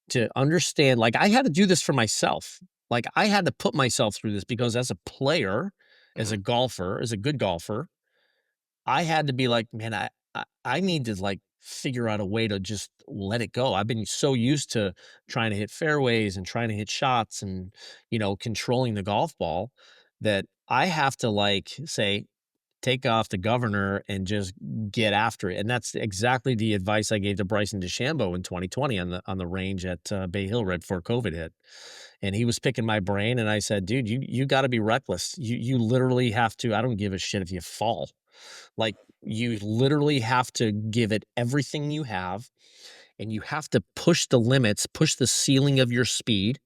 Speaker 1: to understand. Like I had to do this for myself. Like I had to put myself through this because as a player, as a golfer, as a good golfer, I had to be like, man, I need to like figure out a way to just let it go. I've been so used to trying to hit fairways and trying to hit shots and controlling the golf ball that I have to like say take off the governor and just get after it. And that's exactly the advice I gave to Bryson DeChambeau in 2020 on the range at Bay Hill right before COVID hit. And he was picking my brain, and I said, "Dude, you got to be reckless. You literally have to. I don't give a shit if you fall. Like you literally have to give it everything you have, and you have to push the limits, push the ceiling of your speed."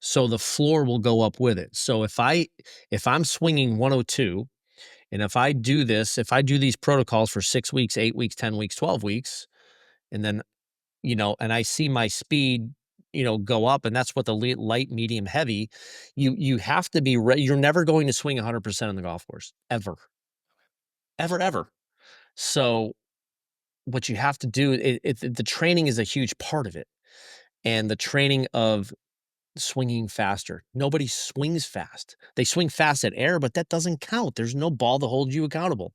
Speaker 1: So the floor will go up with it. So if I'm swinging 102 and if I do these protocols for 6 weeks, 8 weeks, 10 weeks, 12 weeks, and then, and I see my speed, go up, and that's what the light, medium, heavy, you have to be ready. You're never going to swing 100% on the golf course, ever, ever, ever. So what you have to do, the training is a huge part of it. And the training of swinging faster. Nobody swings fast. They swing fast at air, but that doesn't count. There's no ball to hold you accountable.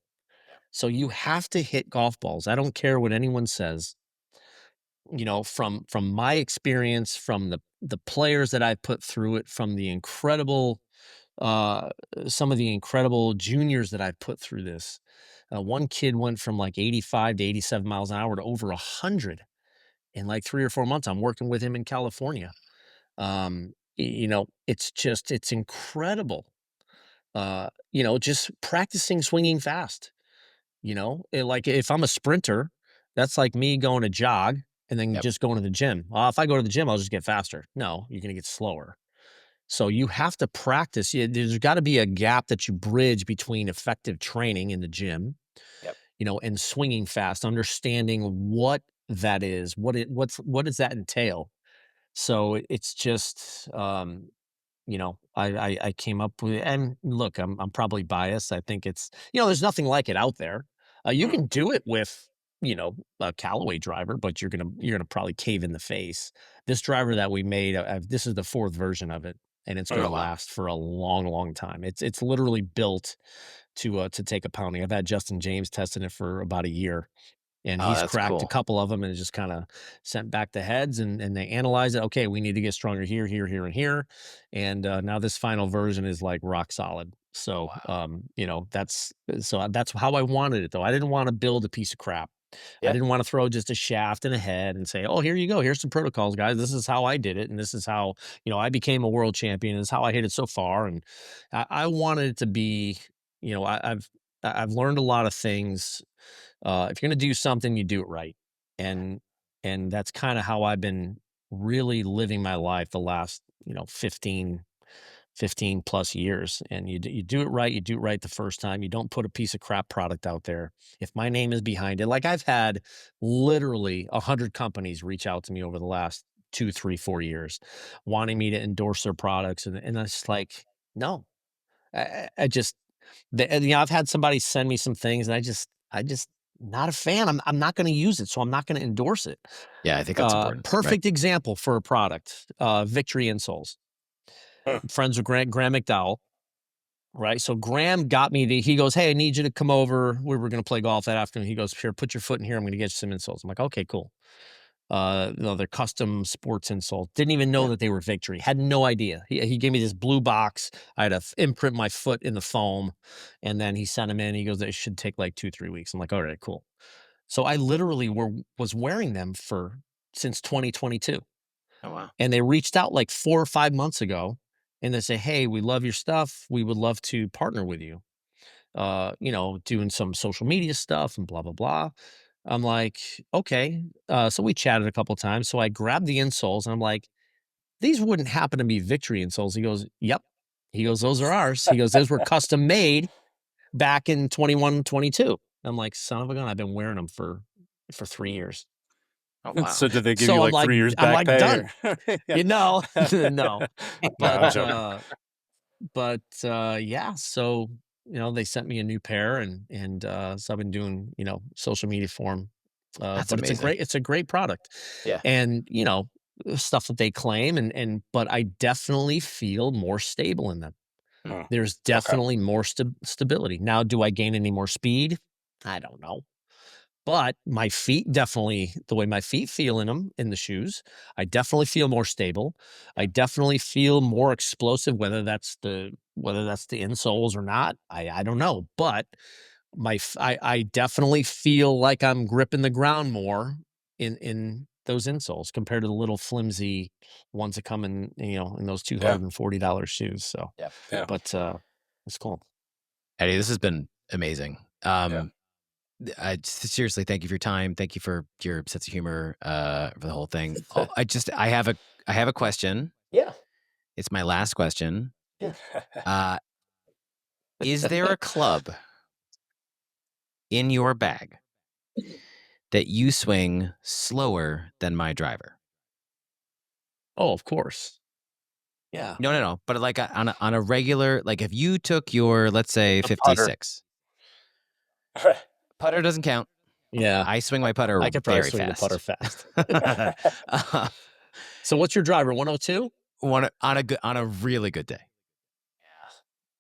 Speaker 1: So you have to hit golf balls. I don't care what anyone says. From my experience, from the players that I put through it, from the incredible uh some of the incredible juniors that I've put through this. One kid went from like 85 to 87 miles an hour to over 100 in like 3 or 4 months. I'm working with him in California. It's incredible. Just practicing swinging fast. Like if I'm a sprinter, that's like me going to jog and then
Speaker 4: Yep.
Speaker 1: just going to the gym. If I go to the gym, I'll just get faster. No, you're going to get slower. So you have to practice. There's got to be a gap that you bridge between effective training in the gym,
Speaker 4: Yep.
Speaker 1: and swinging fast, understanding what that is, what does that entail? So it's just, I came up with, and look, I'm probably biased. I think it's, there's nothing like it out there. You can do it with, a Callaway driver, but you're gonna probably cave in the face. This driver that we made, this is the fourth version of it, and it's
Speaker 4: Oh,
Speaker 1: gonna
Speaker 4: wow.
Speaker 1: last for a long, long time. It's literally built to take a pounding. I've had Justin James testing it for about a year, and
Speaker 4: Oh,
Speaker 1: he's
Speaker 4: that's
Speaker 1: cracked a
Speaker 4: cool.
Speaker 1: couple of them and just kinda sent back the heads, and they analyze it. "Okay, we need to get stronger here, here, here, and here." And, now this final version is, like, rock solid. So,
Speaker 4: Wow.
Speaker 1: that's how I wanted it, though. I didn't wanna build a piece of crap. I
Speaker 4: Yep.
Speaker 1: didn't wanna throw just a shaft and a head and say, "Oh, here you go. Here's some protocols, guys. This is how I did it, and this is how, I became a world champion. This is how I hit it so far." And I wanted it to be, I've learned a lot of things. If you're gonna do something, you do it right. And that's kinda how I've been really living my life the last, 15 plus years. And you do it right, you do it right the first time. You don't put a piece of crap product out there. If my name is behind it, like I've had literally 100 companies reach out to me over the last 2, 3, 4 years wanting me to endorse their products. And it's like, no, I just, I've had somebody send me some things, and I just not a fan. I'm not going to use it, so I'm not going to endorse it.
Speaker 4: Yeah, I think that's important. Right.
Speaker 1: Perfect example for a product, Victory insoles. Friends with Graham McDowell, right? So Graham got me he goes, "Hey, I need you to come over. We were going to play golf that afternoon." He goes, "Here, put your foot in here. I'm going to get you some insoles." I'm like, "Okay, cool." They're custom sports insoles. Didn't even know
Speaker 4: Yeah.
Speaker 1: that they were Victory. Had no idea. He gave me this blue box. I had to imprint my foot in the foam, and then he sent them in. He goes, "It should take like 2, 3 weeks." I'm like, "All right, cool." So I literally was wearing them since 2022,
Speaker 4: Oh, wow.
Speaker 1: and they reached out like 4 or 5 months ago, and they say, "Hey, we love your stuff. We would love to partner with you." Doing some social media stuff and blah blah blah. I'm like, okay. So we chatted a couple times. So I grabbed the insoles and I'm like, these wouldn't happen to be Victory insoles. He goes, "Yep." He goes, "Those are ours." He goes, "Those were custom made back in 21, 22." I'm like, son of a gun, I've been wearing them for 3 years.
Speaker 4: Oh, wow.
Speaker 2: So did they give you
Speaker 1: So
Speaker 2: like 3 years
Speaker 1: I'm
Speaker 2: back
Speaker 1: like
Speaker 2: pay
Speaker 1: done.
Speaker 2: or? Yeah.
Speaker 1: No, no.
Speaker 2: No,
Speaker 1: But
Speaker 2: I'm joking.
Speaker 1: yeah. So they sent me a new pair, and so I've been doing social media for them.
Speaker 3: That's
Speaker 1: But
Speaker 3: amazing.
Speaker 1: it's a great product,
Speaker 4: Yeah.
Speaker 1: and stuff that they claim, but I definitely feel more stable in them.
Speaker 2: Hmm.
Speaker 1: There's
Speaker 2: Okay.
Speaker 1: definitely more stability. Now, do I gain any more speed? I don't know. But my feet definitely, the way my feet feel in them, in the shoes, I definitely feel more stable. I definitely feel more explosive, whether that's the insoles or not. I don't know. But I definitely feel like I'm gripping the ground more in those insoles compared to the little flimsy ones that come in those $240 shoes. So,
Speaker 4: Yeah.
Speaker 2: Yeah.
Speaker 1: but it's cool.
Speaker 3: Eddie, this has been amazing.
Speaker 2: Yeah.
Speaker 3: I seriously thank you for your time. Thank you for your sense of humor for the whole thing. I have a question.
Speaker 4: Yeah.
Speaker 3: It's my last question.
Speaker 4: Yeah.
Speaker 3: Is there a club in your bag that you swing slower than my driver?
Speaker 1: Oh, of course. Yeah.
Speaker 3: No. But like on a regular, like if you took your, let's say,
Speaker 4: The putter.
Speaker 3: 56, putter doesn't count.
Speaker 1: Yeah.
Speaker 3: I swing my putter
Speaker 1: I could probably
Speaker 3: very
Speaker 1: swing the putter
Speaker 3: fast.
Speaker 1: fast. So what's your driver? 102?
Speaker 3: On a really good day.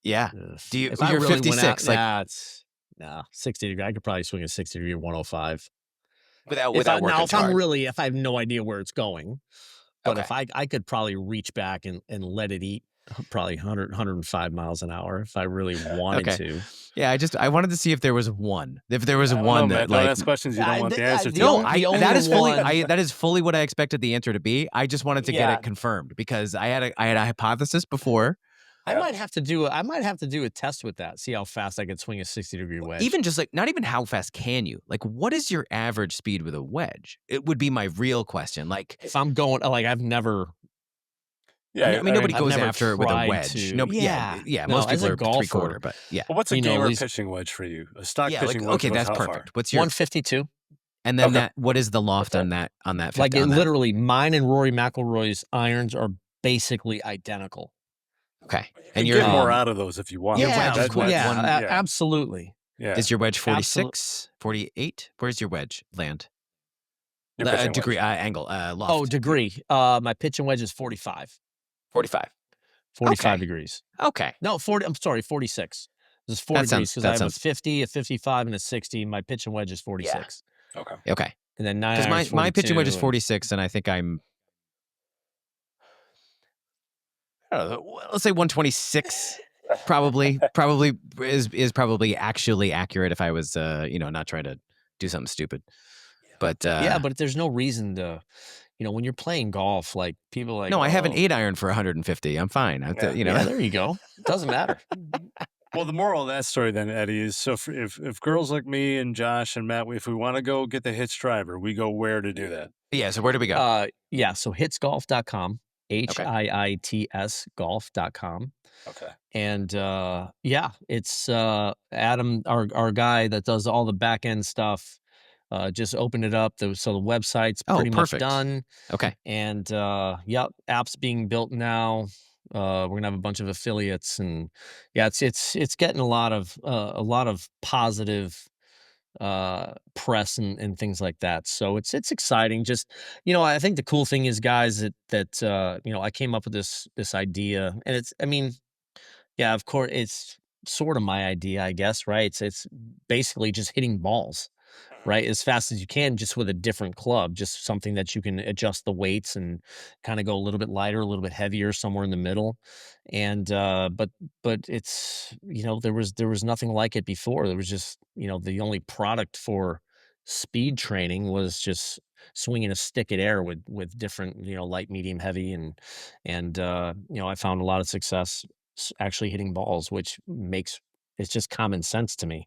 Speaker 3: Yeah. Do you?
Speaker 1: If I
Speaker 3: You're
Speaker 1: really went out,
Speaker 3: 56, like
Speaker 1: 60 degree. I could probably swing a 60 degree 105.
Speaker 3: without working
Speaker 1: If
Speaker 3: too hard.
Speaker 1: if I have no idea where it's going, but if
Speaker 3: Okay.
Speaker 1: I could probably reach back and let it eat probably 105 miles an hour if I really wanted
Speaker 3: Okay.
Speaker 1: to.
Speaker 3: Yeah, I wanted to see if there was one. If there was
Speaker 2: I don't
Speaker 3: one
Speaker 2: know,
Speaker 3: that
Speaker 2: Matt. Don't
Speaker 3: like
Speaker 2: ask questions you don't want the answer to.
Speaker 3: no,
Speaker 1: the only
Speaker 3: that is fully
Speaker 1: one-
Speaker 3: that is fully what I expected the answer to be. I just wanted to get
Speaker 1: Yeah.
Speaker 3: it confirmed because I had a hypothesis before.
Speaker 1: I might have to do a test with that. See how fast I could swing a 60 degree wedge.
Speaker 3: Even just like not even how fast can you? Like what is your average speed with a wedge? It would be my real question. Like
Speaker 1: if I'm going I've never.
Speaker 2: Yeah.
Speaker 3: I mean nobody
Speaker 1: I've
Speaker 3: goes
Speaker 1: never
Speaker 3: after it with a
Speaker 1: tried
Speaker 3: wedge.
Speaker 1: to-
Speaker 3: No,
Speaker 1: Yeah.
Speaker 3: yeah.
Speaker 1: No,
Speaker 3: Most
Speaker 1: as
Speaker 3: people
Speaker 1: a
Speaker 3: are
Speaker 1: golfer,
Speaker 3: 3/4, but yeah.
Speaker 2: Well, what's a gamer
Speaker 1: these-
Speaker 2: pitching wedge for you? A stock
Speaker 3: Yeah,
Speaker 2: pitching
Speaker 3: like,
Speaker 2: wedge.
Speaker 3: okay,
Speaker 2: goes
Speaker 3: that's
Speaker 2: how
Speaker 3: perfect.
Speaker 2: Far?
Speaker 3: What's your
Speaker 1: 152?
Speaker 3: and then
Speaker 2: Okay.
Speaker 3: what is the loft on that
Speaker 1: Like
Speaker 3: on that?
Speaker 1: literally, mine and Rory McIlroy's irons are basically identical.
Speaker 3: Okay.
Speaker 2: And you get more out of those if you want.
Speaker 3: Your wedge is what,
Speaker 1: absolutely.
Speaker 2: Yeah.
Speaker 3: Is your wedge 46, 48? Where's your wedge land?
Speaker 2: Your pitching
Speaker 3: Degree,
Speaker 2: wedge.
Speaker 3: angle, loft.
Speaker 1: Oh, degree. My pitch and wedge is 45.
Speaker 3: 45.
Speaker 1: 45
Speaker 3: Okay.
Speaker 1: degrees.
Speaker 3: Okay.
Speaker 1: No, 40. I'm sorry, 46. This is 40 degrees because I have a 50, a 55, and a 60. My pitch and wedge is 46.
Speaker 2: Okay.
Speaker 3: Okay.
Speaker 1: And then 9
Speaker 3: Because my pitch and wedge is 46, and I think I'm, I don't know, let's say 126. Probably is probably actually accurate if I was not trying to do something stupid. But
Speaker 1: yeah, but there's no reason to, when you're playing golf, like people like
Speaker 3: no, I have an 8-iron for 150. I'm fine.
Speaker 1: Yeah, there you go. Doesn't matter.
Speaker 2: Well, the moral of that story then, Eddie, is so if girls like me and Josh and Matt, if we want to go get the Hitch driver, we go where to do that?
Speaker 3: Yeah. So where do we go?
Speaker 1: So hitsgolf.com, HIITS golf.com.
Speaker 2: Okay.
Speaker 1: And it's Adam, our guy that does all the back end stuff. Just opened it up. So the website's pretty much done.
Speaker 3: Okay.
Speaker 1: And app's being built now. We're gonna have a bunch of affiliates, and it's getting a lot of positive press and things like that. So it's exciting. Just I think the cool thing is, guys, that I came up with this idea, and of course it's sort of my idea, I guess, right? It's basically just hitting balls, right, as fast as you can, just with a different club, just something that you can adjust the weights and kind of go a little bit lighter, a little bit heavier, somewhere in the middle. And but it's there was nothing like it before. There was just the only product for speed training was just swinging a stick at air with different light, medium, heavy, and I found a lot of success actually hitting balls, which makes it's just common sense to me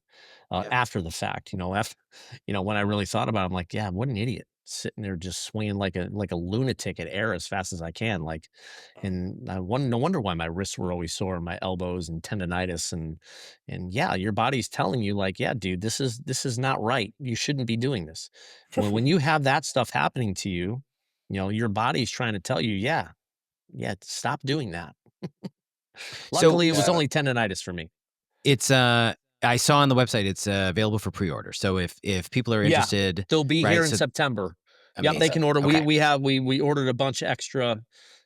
Speaker 1: after the fact. After when I really thought about it, I'm like, yeah, what an idiot sitting there just swinging like a lunatic at air as fast as I can. Like, and no wonder why my wrists were always sore, my elbows and tendonitis, and yeah, your body's telling you like, yeah, dude, this is not right. You shouldn't be doing this. When you have that stuff happening to you, your body's trying to tell you, yeah, stop doing that. Luckily, it was only tendonitis for me.
Speaker 3: It's I saw on the website it's available for pre-order. So if people are interested,
Speaker 1: they'll be
Speaker 3: right?
Speaker 1: here in
Speaker 3: So
Speaker 1: September. Yep, they
Speaker 3: amazing.
Speaker 1: can order.
Speaker 3: Okay.
Speaker 1: We ordered a bunch extra,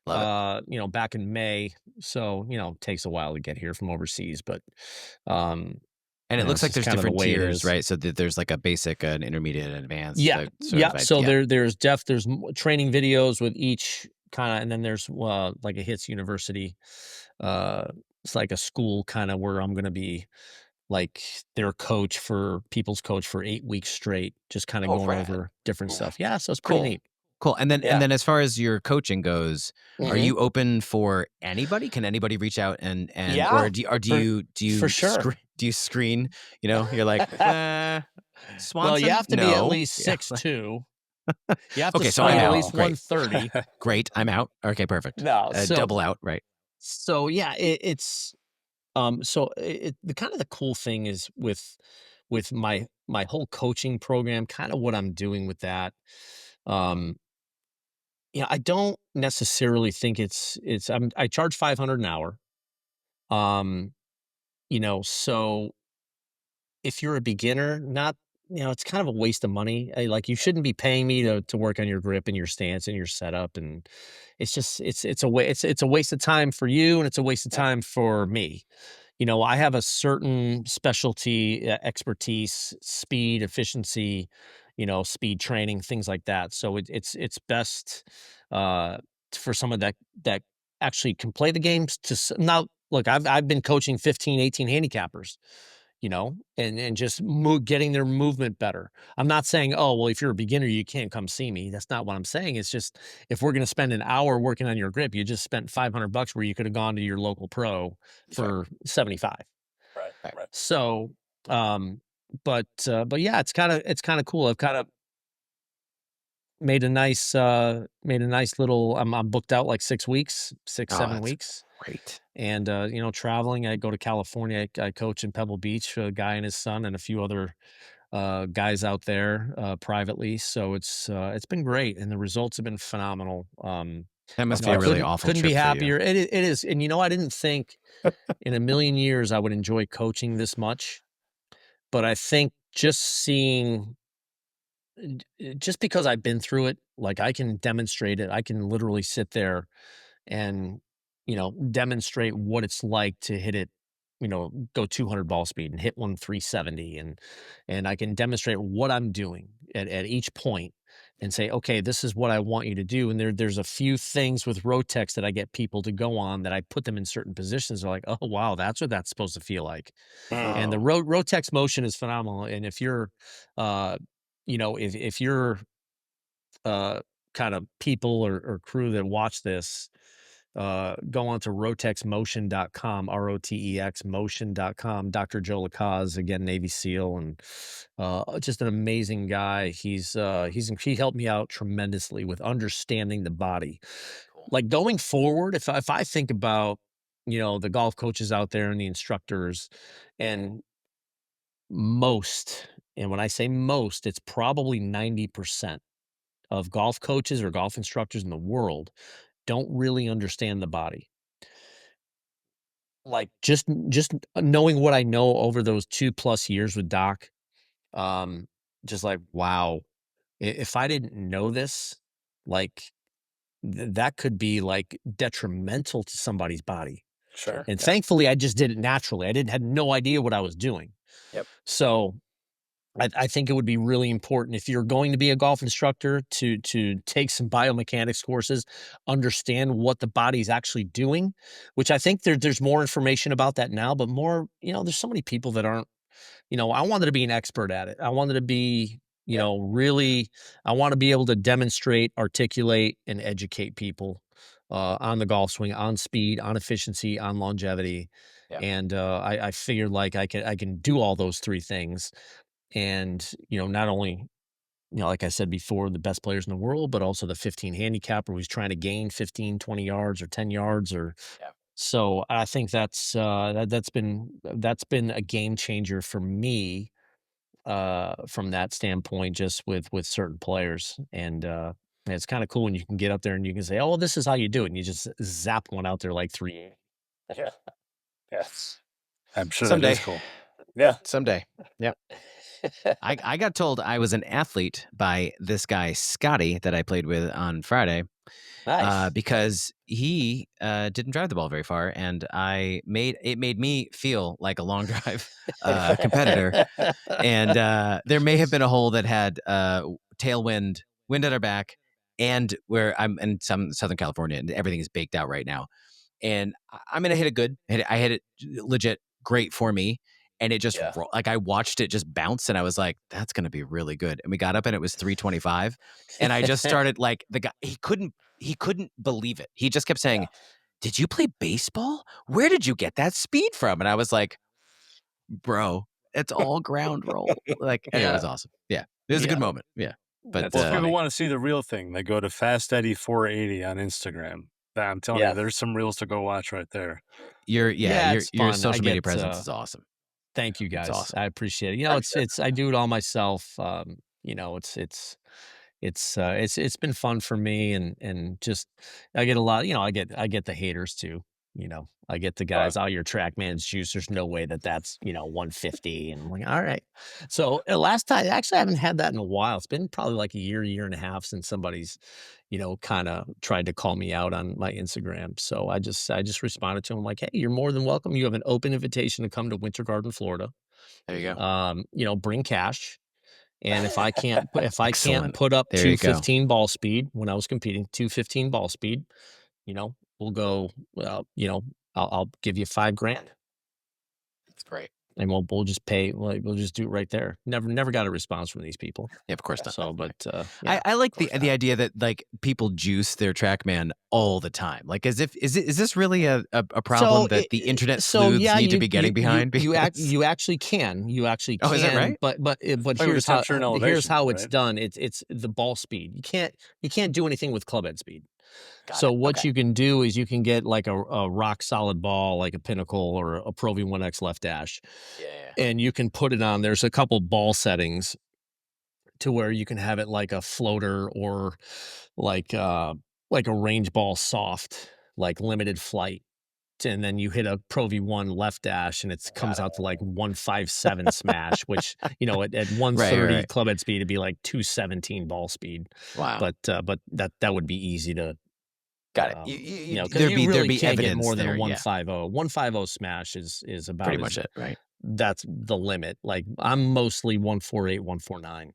Speaker 3: Love it.
Speaker 1: back in May. So, it takes a while to get here from overseas, but um,
Speaker 3: And it looks
Speaker 1: it's
Speaker 3: like
Speaker 1: just
Speaker 3: there's
Speaker 1: kind of the
Speaker 3: different
Speaker 1: way it
Speaker 3: tiers,
Speaker 1: is.
Speaker 3: right? So there's like a basic, an intermediate, and advanced,
Speaker 1: Yeah,
Speaker 3: sort
Speaker 1: yeah.
Speaker 3: of.
Speaker 1: So
Speaker 3: Yeah.
Speaker 1: there's training videos with each kind of, and then there's like a Hits University. Uh, it's like a school kind of where I'm going to be like their coach for people's coach for 8 weeks straight, just kind of
Speaker 4: Oh,
Speaker 1: going
Speaker 4: rad.
Speaker 1: over different stuff. Yeah, so it's pretty
Speaker 3: Cool.
Speaker 1: neat.
Speaker 3: Cool. And
Speaker 1: Yeah.
Speaker 3: then as far as your coaching goes, are
Speaker 1: Mhm.
Speaker 3: you open for anybody? Can anybody reach out and
Speaker 1: Yeah,
Speaker 3: do
Speaker 1: for
Speaker 3: you
Speaker 1: sure.
Speaker 3: do you screen? You're like,
Speaker 1: Well, you
Speaker 3: Swanson?
Speaker 1: have to be at
Speaker 3: No.
Speaker 1: least
Speaker 3: Yeah.
Speaker 1: 6'2". You have to
Speaker 3: Okay, so I'm
Speaker 1: swing at
Speaker 3: out.
Speaker 2: Oh.
Speaker 1: least
Speaker 3: Great.
Speaker 1: 130.
Speaker 3: Great. I'm out. Okay, perfect.
Speaker 1: No,
Speaker 3: Double out, right?
Speaker 1: so yeah, it's so the kind of the cool thing is with my whole coaching program, kind of what I'm doing with that. Um, I don't necessarily think I charge 500 an hour. Um, so if you're a beginner, not it's kind of a waste of money. Like you shouldn't be paying me to work on your grip and your stance and your setup, and it's just it's a waste of time for you, and it's a waste of time for me. I have a certain specialty, expertise, speed, efficiency, speed training, things like that. So it's best uh, for someone that actually can play the games. Now, look, I've been coaching 15, 18 handicappers, and just getting their movement better. I'm not saying, oh, well, if you're a beginner, you can't come see me. That's not what I'm saying. It's just if we're going to spend an hour working on your grip, you just spent $500 where you could have gone to your local pro
Speaker 2: Sure.
Speaker 1: for 75.
Speaker 2: Right. Right.
Speaker 1: So, but yeah, it's kind of cool. I've kind of made a nice little. I'm booked out like 6 weeks, six,
Speaker 3: Oh,
Speaker 1: 7 weeks.
Speaker 3: great.
Speaker 1: And, traveling, I go to California. I coach in Pebble Beach, a guy and his son, and a few other guys out there privately. So it's been great, and the results have been phenomenal.
Speaker 3: That must
Speaker 2: That's
Speaker 3: be a
Speaker 1: I
Speaker 3: really
Speaker 2: awesome.
Speaker 3: awful
Speaker 1: couldn't be
Speaker 3: trip for you.
Speaker 1: happier. It is, and I didn't think in a million years I would enjoy coaching this much, but I think just seeing, just because I've been through it, like I can demonstrate it. I can literally sit there and demonstrate what it's like to hit it, go 200 ball speed and hit one 370, and I can demonstrate what I'm doing at each point and say, okay, this is what I want you to do. And there's a few things with Rotex that I get people to go on, that I put them in certain positions. They're like, oh wow, that's what that's supposed to feel like. And the
Speaker 2: Mm.
Speaker 1: Rotex motion is phenomenal. And if you're if you're uh kind of people or crew that watch this, go on to rotexmotion.com, ROTEX motion.com. Dr. Joe Lacaze, again, Navy SEAL, and just an amazing guy. He helped me out tremendously with understanding the body. Like going forward, if I think about, the golf coaches out there and the instructors, and most, and when I say most, it's probably 90% of golf coaches or golf instructors in the world don't really understand the body. Like, just knowing what I know over those 2+ years with Doc, um, just like, wow, if I didn't know this, like, that could be, like, detrimental to somebody's body.
Speaker 2: Sure.
Speaker 1: And
Speaker 2: Yeah.
Speaker 1: thankfully, I just did it naturally. I didn't had no idea what I was doing.
Speaker 4: Yep.
Speaker 1: So I think it would be really important if you're going to be a golf instructor to take some biomechanics courses, understand what the body's actually doing, which I think there's more information about that now, but more, there's so many people that aren't, I wanted to be an expert at it. I wanted to be,
Speaker 4: Yep.
Speaker 1: really, I want to be able to demonstrate, articulate, and educate people on the golf swing, on speed, on efficiency, on longevity.
Speaker 4: Yeah.
Speaker 1: And I figured like I can do all those three things, and not only like I said before, the best players in the world, but also the 15 handicapper who's trying to gain 15, 20 yards or 10 yards, or
Speaker 4: Yeah.
Speaker 1: so I think that's been a game changer for me from that standpoint, just with certain players. And it's kind of cool when you can get up there and you can say, oh, well, this is how you do it, and you just zap one out there like three.
Speaker 2: Yeah. Yes. I'm sure
Speaker 3: Someday.
Speaker 2: that is cool. Yeah.
Speaker 3: Someday. Yep. I got told I was an athlete by this guy, Scotty, that I played with on Friday.
Speaker 1: Nice.
Speaker 3: Because he didn't drive the ball very far, and it made me feel like a long drive competitor. And there may have been a hole that had tailwind, wind at our back, and where I'm in Southern California, and everything is baked out right now. And I'm gonna hit it good. I hit it legit great for me. And it just like I watched it just bounce, and I was like, "That's gonna be really good." And we got up, and it was 325, and I just started like the guy. He couldn't believe it. He just kept saying, "Did you play baseball? Where did you get that speed from?" And I was like, "Bro, it's all ground roll." Like, and it was awesome. Yeah, it was a good moment. Yeah, but
Speaker 1: That's
Speaker 2: Well, if
Speaker 1: funny.
Speaker 2: people want to see the real thing, they go to Fast Eddie 480 on Instagram. I'm telling you, there's some reels to go watch right there.
Speaker 3: your
Speaker 1: it's fun.
Speaker 3: social media presence is awesome.
Speaker 1: Thank you guys.
Speaker 3: awesome.
Speaker 1: I appreciate it. You know, it's I do it all myself. You know, it's been fun for me, and just I get a lot. You know, I get the haters too. You know, I get the guys, "Oh, your TrackMan's juice. There's no way that's 150." And I'm like, all right. So last time, actually, I haven't had that in a while. It's been probably like a year and a half since somebody's, kind of tried to call me out on my Instagram. So I just responded to him like, "Hey, you're more than welcome. You have an open invitation to come to Winter Garden, Florida.
Speaker 3: There you go.
Speaker 1: Bring cash." And if I can't
Speaker 3: Excellent.
Speaker 1: put up
Speaker 3: There you go.
Speaker 1: 215 ball speed when I was competing, 215 ball speed, we'll go. I'll give you $5,000,
Speaker 3: That's great.
Speaker 1: and we'll just pay. We'll just do it right there. Never got a response from these people.
Speaker 3: Yeah, of course not.
Speaker 1: So, but
Speaker 3: I like the idea that like people juice their TrackMan all the time. Like, is this really a problem that the internet sleuths need to be getting behind?
Speaker 1: You actually can. You actually can.
Speaker 3: Oh, is that right?
Speaker 1: But here's how it's done. It's the ball speed. You can't do anything with club head speed. What you can do is you can get like a rock solid ball, like a Pinnacle or a Pro V1X left dash. And you can put it on. There's a couple ball settings to where you can have it like a floater or like a range ball soft, like limited flight. And then you hit a Pro V1 left dash, and it comes out to like 157 smash, which at 130
Speaker 3: right.
Speaker 1: club head speed, it'd be like 217 ball speed.
Speaker 3: Wow.
Speaker 1: But that would be easy to.
Speaker 3: Got it.
Speaker 1: Because you really can't get more than a
Speaker 3: 150.
Speaker 1: 150 smash is about
Speaker 3: pretty much it, right?
Speaker 1: That's the limit. Like I'm mostly 148, 149.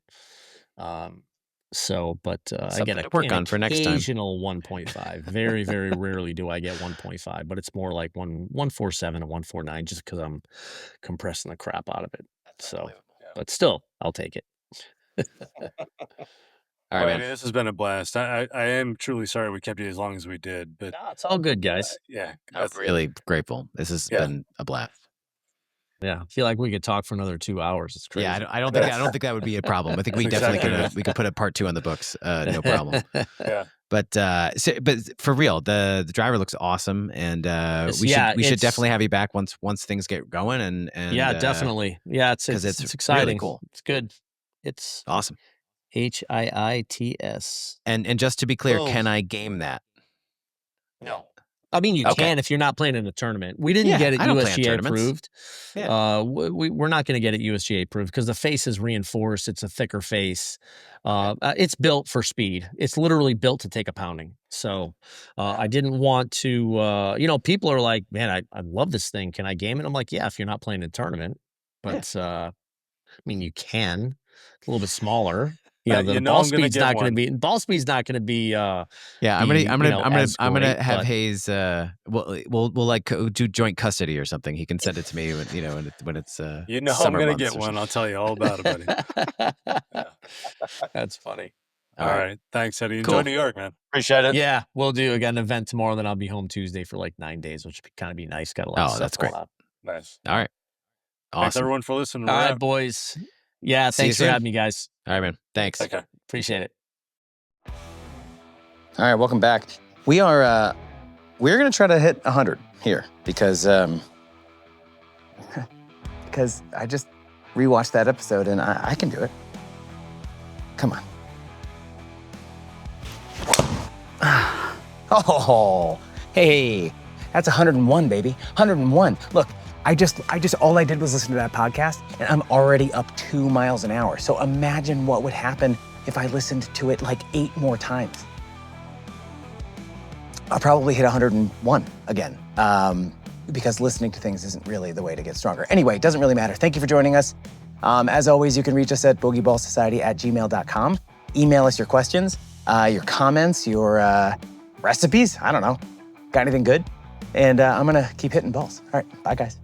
Speaker 1: But I get
Speaker 3: to work on for next time.
Speaker 1: Occasional 1.5. Very, very rarely do I get 1.5, but it's more like 147 and 149 just because I'm compressing the crap out of it. So, but still, I'll take it.
Speaker 3: All right, man.
Speaker 2: This has been a blast. I am truly sorry we kept you as long as we did, but
Speaker 1: no, it's all good, guys.
Speaker 3: I'm really grateful. This has been a blast.
Speaker 1: Yeah, I feel like we could talk for another 2 hours. It's crazy.
Speaker 3: Yeah, I don't think that would be a problem. I think we definitely could put a part 2 on the books. No problem. But for real, the driver looks awesome, and we should definitely have you back once things get going. And
Speaker 1: yeah, definitely. Yeah, it's exciting.
Speaker 3: Really cool.
Speaker 1: It's good. It's
Speaker 3: awesome.
Speaker 1: HIITS.
Speaker 3: And just to be clear, can I game that?
Speaker 1: No. I mean, you can if you're not playing in a tournament. We didn't get it USGA approved. Yeah. We're not going to get it USGA approved because the face is reinforced. It's a thicker face. It's built for speed. It's literally built to take a pounding. So I didn't want to, people are like, man, I love this thing. Can I game it? I'm like, yeah, if you're not playing in a tournament. But, I mean, you can. It's a little bit smaller. The ball speed's not going to be. Ball speed's not going to be. I'm
Speaker 3: gonna have Hayes. We'll like do joint custody or something. He can send it to me when it's.
Speaker 2: I'm gonna get one. I'll tell you all about it, buddy.
Speaker 1: That's funny.
Speaker 2: All right. Thanks, Eddie. Enjoy New York, man.
Speaker 5: Appreciate it.
Speaker 1: Yeah, we'll do. I got an event tomorrow. Then I'll be home Tuesday for like 9 days, which would kind of be nice. Got a lot.
Speaker 3: Oh, that's great.
Speaker 2: Nice.
Speaker 3: All right. Awesome.
Speaker 2: Thanks everyone for listening.
Speaker 1: All right, boys. Yeah, thanks for having me, guys.
Speaker 3: All right, man. Thanks.
Speaker 2: Okay.
Speaker 1: Appreciate it.
Speaker 4: All right, welcome back. We're gonna try to hit 100 here because I just rewatched that episode and I can do it. Come on. Oh, hey, that's 101, baby. 101. Look, all I did was listen to that podcast, and I'm already up 2 miles an hour. So imagine what would happen if I listened to it like 8 more times. I'll probably hit 101 again, because listening to things isn't really the way to get stronger. Anyway, it doesn't really matter. Thank you for joining us. As always, you can reach us at boogieballsociety@gmail.com. Email us your questions, your comments, your recipes. I don't know. Got anything good? And I'm gonna keep hitting balls. All right, bye guys.